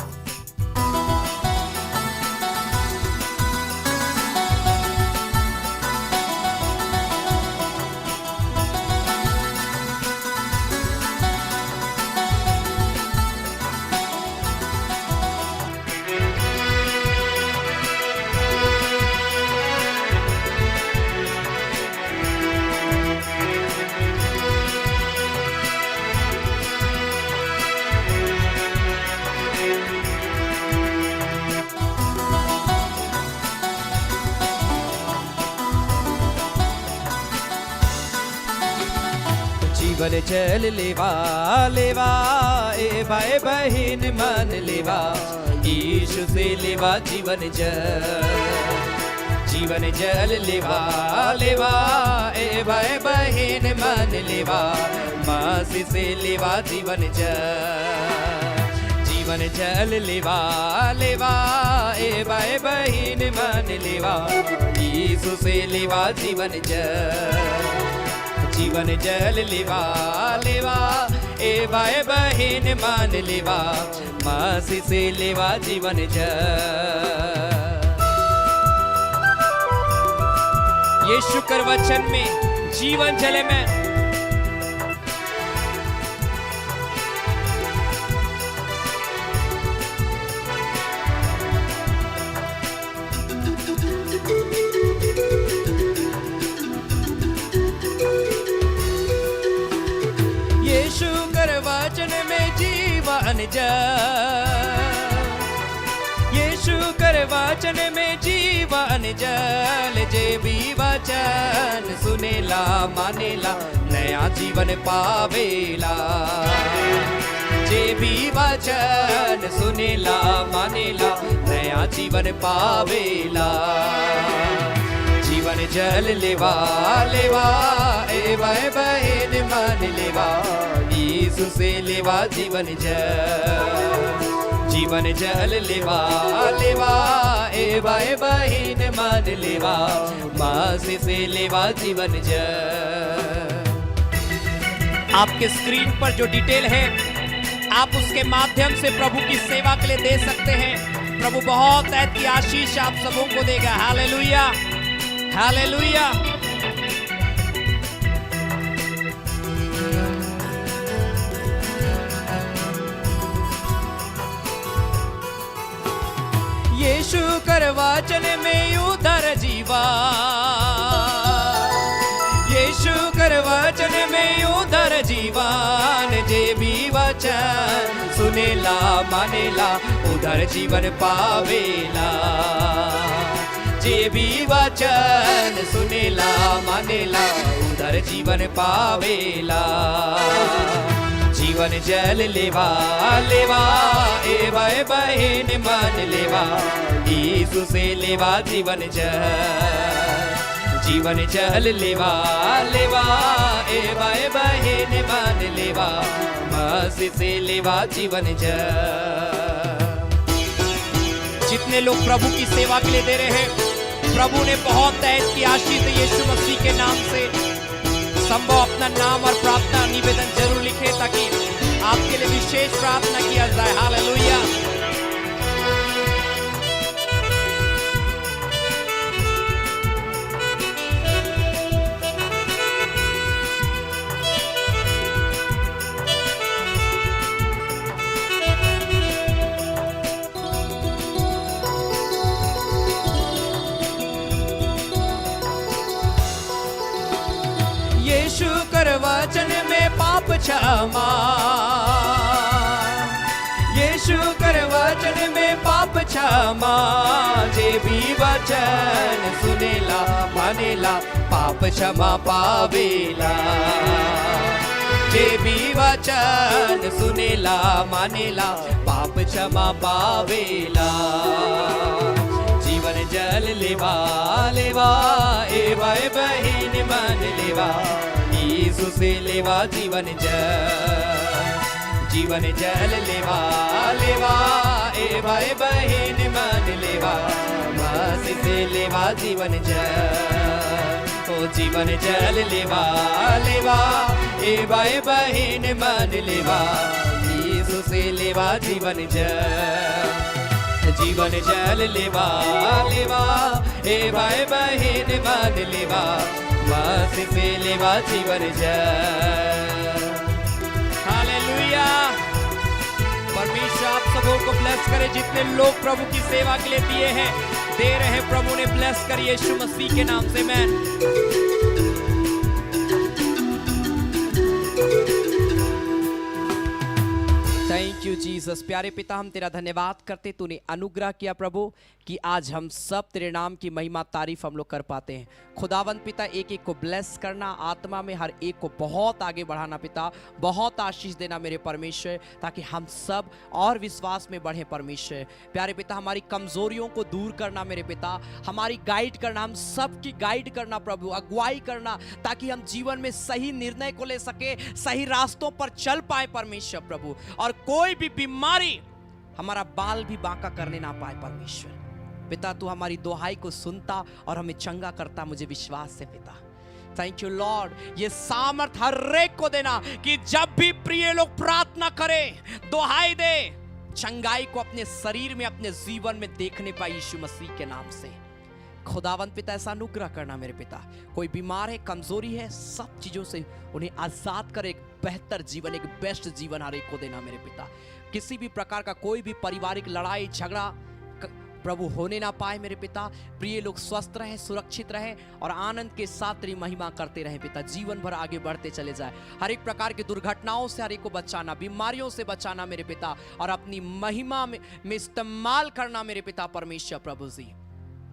जीवन जल लेवा, लेवा ए भाई बहन मन लेवा, यीशु से लेवा जीवन जल। जीवन जल लेवा, लेवा ए भाई बहन मन लेवा, मसीह से लेवा जीवन जल। जीवन जल लेवा, लेवा ए भाई बहन मन लेवा, यीशु से लेवा जीवन जल। जीवन जल लेवा, लेवा ए भाई बहन मान लेवा, मसीह से लेवा जीवन जल। यीशु कर वचन में जीवन जले में वचन में जीवन जल, यीशु कर वचन में जीवन जल। जे भी वचन सुनेला मानेला, नया जीवन पावेला। जे भी वचन सुनेला मानेला, नया जीवन पावेला। जीवन जल लेवा, लेवा ए भाई बहन मान लेवा, यीशु से लेवा जीवन जल। जीवन जल लेवा, लेवा ए भाई बहन मान लेवा, मसीह से लेवा जीवन जल। आपके स्क्रीन पर जो डिटेल है आप उसके माध्यम से प्रभु की सेवा के लिए दे सकते हैं। प्रभु बहुत ऐसी आशीष आप सबों को देगा। Hallelujah, hallelujah. यीशु कर वचन में उधर जीवा, यीशु कर वचन में उधर जीवन। जे भी वचन सुनेला मानेला, उधर जीवन पावेला। जे भी वचन सुनेला मानेला, उधर जीवन पावेला। जीवन जल लेवा, लेवा ए भाई बहन मान लेवा, यीशु से लेवा जीवन जल। जीवन जल लेवा लेवा एवा बहन मान लेवा मसीह से लेवा जीवन जल। जितने लोग प्रभु की सेवा के लिए दे रहे हैं, प्रभु ने बहुत तहत की आशीष दी। यीशु मसीह के नाम से संभव अपना नाम और प्रार्थना निवेदन जरूर लिखे ताकि आपके लिए विशेष प्रार्थना किया जाए। हालेलुया। यीशु कर वचन में पाप क्षमा, यीशु कर वचन में पाप क्षमा, जे भी वचन सुनेला मानेला पाप क्षमा पावेला। जे भी वचन सुनेला मानेला पाप क्षमा पावेला। जीवन जल लेवा लेवा एवा बहन मान लेवा यीशु से लेवा जीवन जल। जीवन जल लेवा लेवा एवा बहन मान लेवा मसीह से लेवा जीवन जल। ओ जीवन जल लेवा लेवा एवा बहन मान लेवा यीशु से लेवा जीवन जल। जीवन जल लेवा लेवा एवा बहन मान लेवा मसीह से लेवा जीवन जल। हालेलुया। परमेश्वर आप सबों को ब्लेस करे। जितने लोग प्रभु की सेवा के लिए दिए हैं, दे रहे हैं, प्रभु ने ब्लेस करिए यीशु मसीह के नाम से। Man thank you Jesus. प्यारे पिता, हम तेरा धन्यवाद करते, तूने अनुग्रह किया प्रभु कि आज हम सब तेरे नाम की महिमा तारीफ हम लोग कर पाते हैं। खुदावंद पिता, एक एक को ब्लेस करना, आत्मा में हर एक को बहुत आगे बढ़ाना पिता, बहुत आशीष देना मेरे परमेश्वर, ताकि हम सब और विश्वास में बढ़े परमेश्वर। प्यारे पिता, हमारी कमजोरियों को दूर करना मेरे पिता, हमारी गाइड करना, हम सब की गाइड करना प्रभु, अगुवाई करना, ताकि हम जीवन में सही निर्णय को ले सके, सही रास्तों पर चल पाए परमेश्वर प्रभु, और कोई भी बीमारी हमारा बाल भी बांका करने ना पाए परमेश्वर। पिता, तू हमारी दुहाई को सुनता और हमें चंगा करता, मुझे विश्वास है पिता। Thank you Lord. ये सामर्थ हर एक को देना कि जब भी प्रिय लोग प्रार्थना करें, दुहाई दे, चंगाई को अपने शरीर में, अपने जीवन में देखने पाए यीशु मसीह के नाम से। खुदावंत पिता, ऐसा अनुग्रह करना मेरे पिता। कोई बीमार है, कमजोरी है, सब चीजों से उन्हें आजाद कर एक बेहतर जीवन, एक बेस्ट जीवन हर एक को देना मेरे पिता। किसी भी प्रकार का कोई भी पारिवारिक लड़ाई झगड़ा प्रभु होने ना पाए मेरे पिता। प्रिय लोग स्वस्थ रहे, सुरक्षित रहे और आनंद के साथ तेरी महिमा करते रहे पिता, जीवन भर आगे बढ़ते चले जाए। हर एक प्रकार की दुर्घटनाओं से हर एक को बचाना, बीमारियों से बचाना मेरे पिता, और अपनी महिमा में इस्तेमाल करना मेरे पिता परमेश्वर प्रभु जी।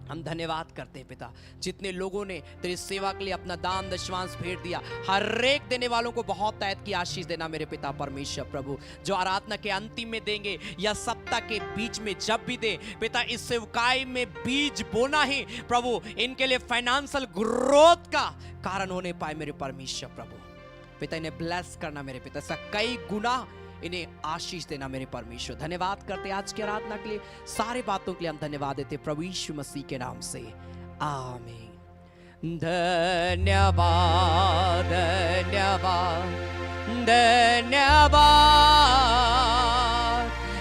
हम धन्यवाद करते हैं पिता, जितने लोगों ने तेरी सेवा के लिए अपना दान दशवांश भेंट दिया, हर एक देने वालों को बहुत तहत की आशीष देना मेरे पिता परमेश्वर प्रभु। जो आराधना के अंतिम में देंगे या सप्ताह के बीच में जब भी दे पिता, इस सेवकाई में बीज बोना ही प्रभु इनके लिए फाइनेंशियल ग्रोथ का कारण होने पाए मेरे परमेश्वर प्रभु। पिता, इन्हें ब्लेस करना मेरे पिता, ऐसा कई गुना इन्हें आशीष देना मेरे परमेश्वर। धन्यवाद करते आज की आराधना के लिए, सारे बातों के लिए हम धन्यवाद देते प्रभु यीशु मसीह के नाम से, आमीन। धन्यवाद धन्यवाद धन्यवाद,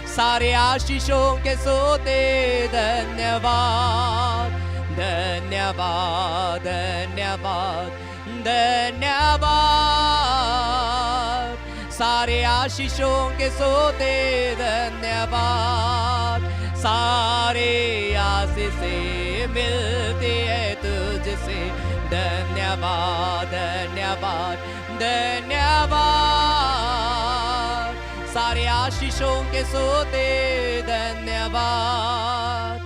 सारे आशीषों के सोते धन्यवाद धन्यवाद धन्यवाद धन्यवाद, सारे आशीषों के सोते धन्यवाद। सारे आशीषें मिलती है तुझसे, धन्यवाद धन्यवाद धन्यवाद, सारे आशीषों के सोते धन्यवाद।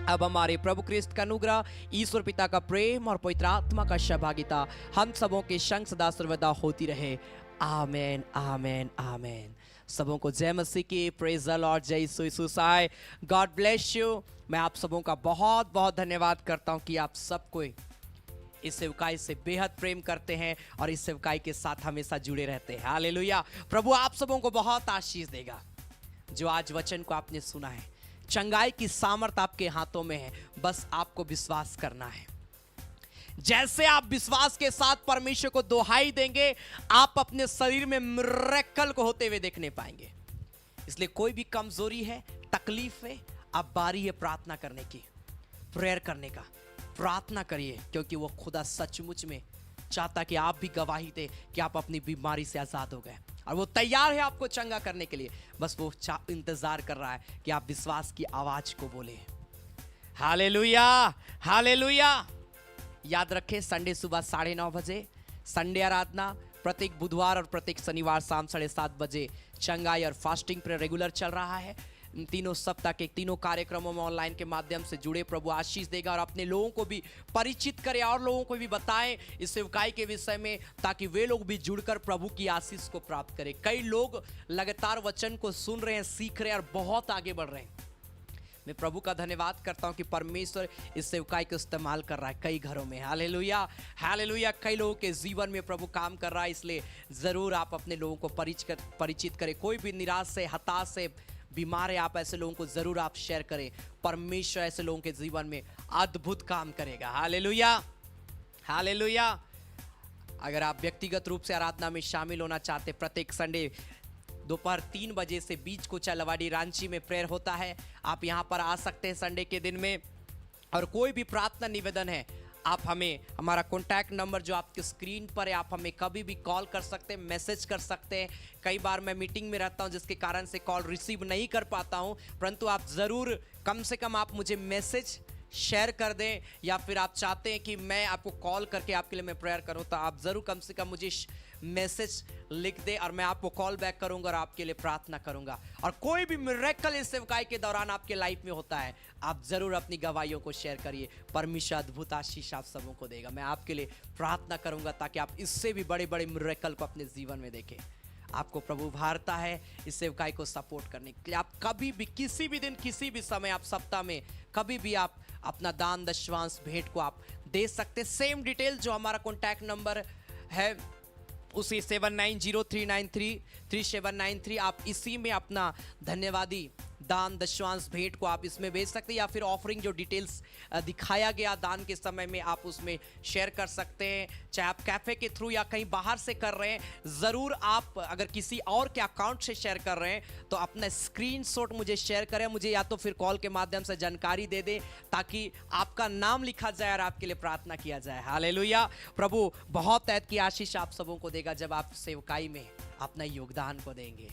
अब हमारे प्रभु क्रिस्त का अनुग्रह, ईश्वर पिता का प्रेम और पवित्र आत्मा का सहभागिता हम सबों के संग सदा सर्वदा होती रहे, आमेन आमेन आमेन। सबों को जय मसीह की, प्रेज द लॉर्ड, जय Yeshu Masih. God bless you. मैं आप सबों का बहुत बहुत धन्यवाद करता हूं कि आप सब कोई इस सेवकाई से बेहद प्रेम करते हैं और इस सेवकाई के साथ हमेशा जुड़े रहते हैं। हालेलुया। प्रभु आप सबों को बहुत आशीष देगा। जो आज वचन को आपने सुना है, चंगाई की सामर्थ आपके हाथों में है, बस आपको विश्वास करना है। जैसे आप विश्वास के साथ परमेश्वर को दोहाई देंगे, आप अपने शरीर में मिरेकल को होते हुए देखने पाएंगे। इसलिए कोई भी कमजोरी है, तकलीफ है, अब बारी है प्रार्थना करने की, प्रेयर करने का। प्रार्थना करिए, क्योंकि वो खुदा सचमुच में चाहता कि आप भी गवाही दे कि आप अपनी बीमारी से आजाद हो गए, और वो तैयार है आपको चंगा करने के लिए। बस वो इंतजार कर रहा है कि आप विश्वास की आवाज को बोले। Hallelujah, hallelujah. याद रखें, संडे सुबह 9:30 बजे संडे आराधना, प्रत्येक बुधवार और प्रत्येक शनिवार शाम 7:30 बजे चंगाई और फास्टिंग पर रेगुलर चल रहा है। इन तीनों सप्ताह के तीनों कार्यक्रमों में ऑनलाइन के माध्यम से जुड़े। प्रभु आशीष देगा, और अपने लोगों को भी परिचित करें और लोगों को भी बताएं इस सेवकाई के विषय में, ताकि वे लोग भी जुड़कर प्रभु की आशीष को प्राप्त करें। कई लोग लगातार वचन को सुन रहे हैं, सीख रहे हैं और बहुत आगे बढ़ रहे हैं। मैं प्रभु का धन्यवाद करता हूं कि परमेश्वर इस सेवकाई को इस्तेमाल कर रहा है कई घरों में। Hallelujah, hallelujah. कई लोगों के जीवन में प्रभु काम कर रहा है, इसलिए ज़रूर आप अपने लोगों को परिचित करें। कोई भी निराश से, हताश से बीमार है, आप ऐसे लोगों को ज़रूर आप शेयर करें। परमेश्वर ऐसे लोगों के जीवन में अद्भुत काम करेगा। Hallelujah, hallelujah. अगर आप व्यक्तिगत रूप से आराधना में शामिल होना चाहते, प्रत्येक संडे दोपहर 3 बजे से बीच कोचा लवाडी रांची में प्रेयर होता है। आप यहाँ पर आ सकते हैं संडे के दिन में। और कोई भी प्रार्थना निवेदन है, आप हमें, हमारा कॉन्टैक्ट नंबर जो आपके स्क्रीन पर है, आप हमें कभी भी कॉल कर सकते हैं, मैसेज कर सकते हैं। कई बार मैं मीटिंग में रहता हूं, जिसके कारण से कॉल रिसीव नहीं कर पाता हूं, परंतु आप ज़रूर कम से कम आप मुझे मैसेज शेयर कर दें, या फिर आप चाहते हैं कि मैं आपको कॉल करके आपके लिए मैं प्रेयर करूं, तो आप ज़रूर कम से कम मुझे मैसेज लिख दे और मैं आपको कॉल बैक करूंगा और आपके लिए प्रार्थना करूंगा। और कोई भी मिरेकल इस सेवकाई के दौरान आपके लाइफ में होता है, आप जरूर अपनी गवाहियों को शेयर करिए। परमेश्वर अद्भुत आशीष आप सबों को देगा। मैं आपके लिए प्रार्थना करूंगा ताकि आप इससे भी बड़े बड़े मिरेकल को अपने जीवन में देखें। आपको प्रभु उभारता है इस सेवकाई को सपोर्ट करने के लिए। आप कभी भी, किसी भी दिन, किसी भी समय, आप सप्ताह में कभी भी आप अपना दान, दशवांश, भेंट को आप दे सकते। सेम डिटेल जो हमारा कॉन्टैक्ट नंबर है, उसी 7903933793, आप इसी में अपना धन्यवादी दान, दशवांश, भेंट को आप इसमें भेज सकते हैं, या फिर ऑफरिंग जो डिटेल्स दिखाया गया दान के समय में आप उसमें शेयर कर सकते हैं। चाहे आप कैफे के थ्रू या कहीं बाहर से कर रहे हैं, ज़रूर आप अगर किसी और के अकाउंट से शेयर कर रहे हैं तो अपना स्क्रीनशॉट मुझे शेयर करें, मुझे या तो फिर कॉल के माध्यम से जानकारी दे दें, ताकि आपका नाम लिखा जाए और आपके लिए प्रार्थना किया जाए। हालेलुया। प्रभु बहुत ऐत की आशीष आप सबों को देगा जब आप सेवकाई में अपना योगदान को देंगे।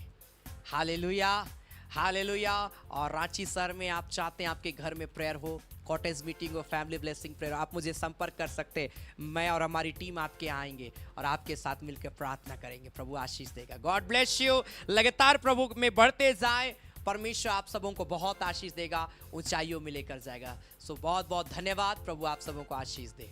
Hallelujah, hallelujah. और रांची शहर में आप चाहते हैं आपके घर में प्रेयर हो, कॉटेज मीटिंग हो, फैमिली ब्लेसिंग प्रेयर, आप मुझे संपर्क कर सकते हैं। मैं और हमारी टीम आपके यहाँ आएंगे और आपके साथ मिलकर प्रार्थना करेंगे। प्रभु आशीष देगा। God bless you. लगातार प्रभु में बढ़ते जाएं। परमेश्वर आप सबों को बहुत आशीष देगा, ऊंचाइयों में लेकर जाएगा। सो बहुत बहुत धन्यवाद। प्रभु आप सबों को आशीष दे।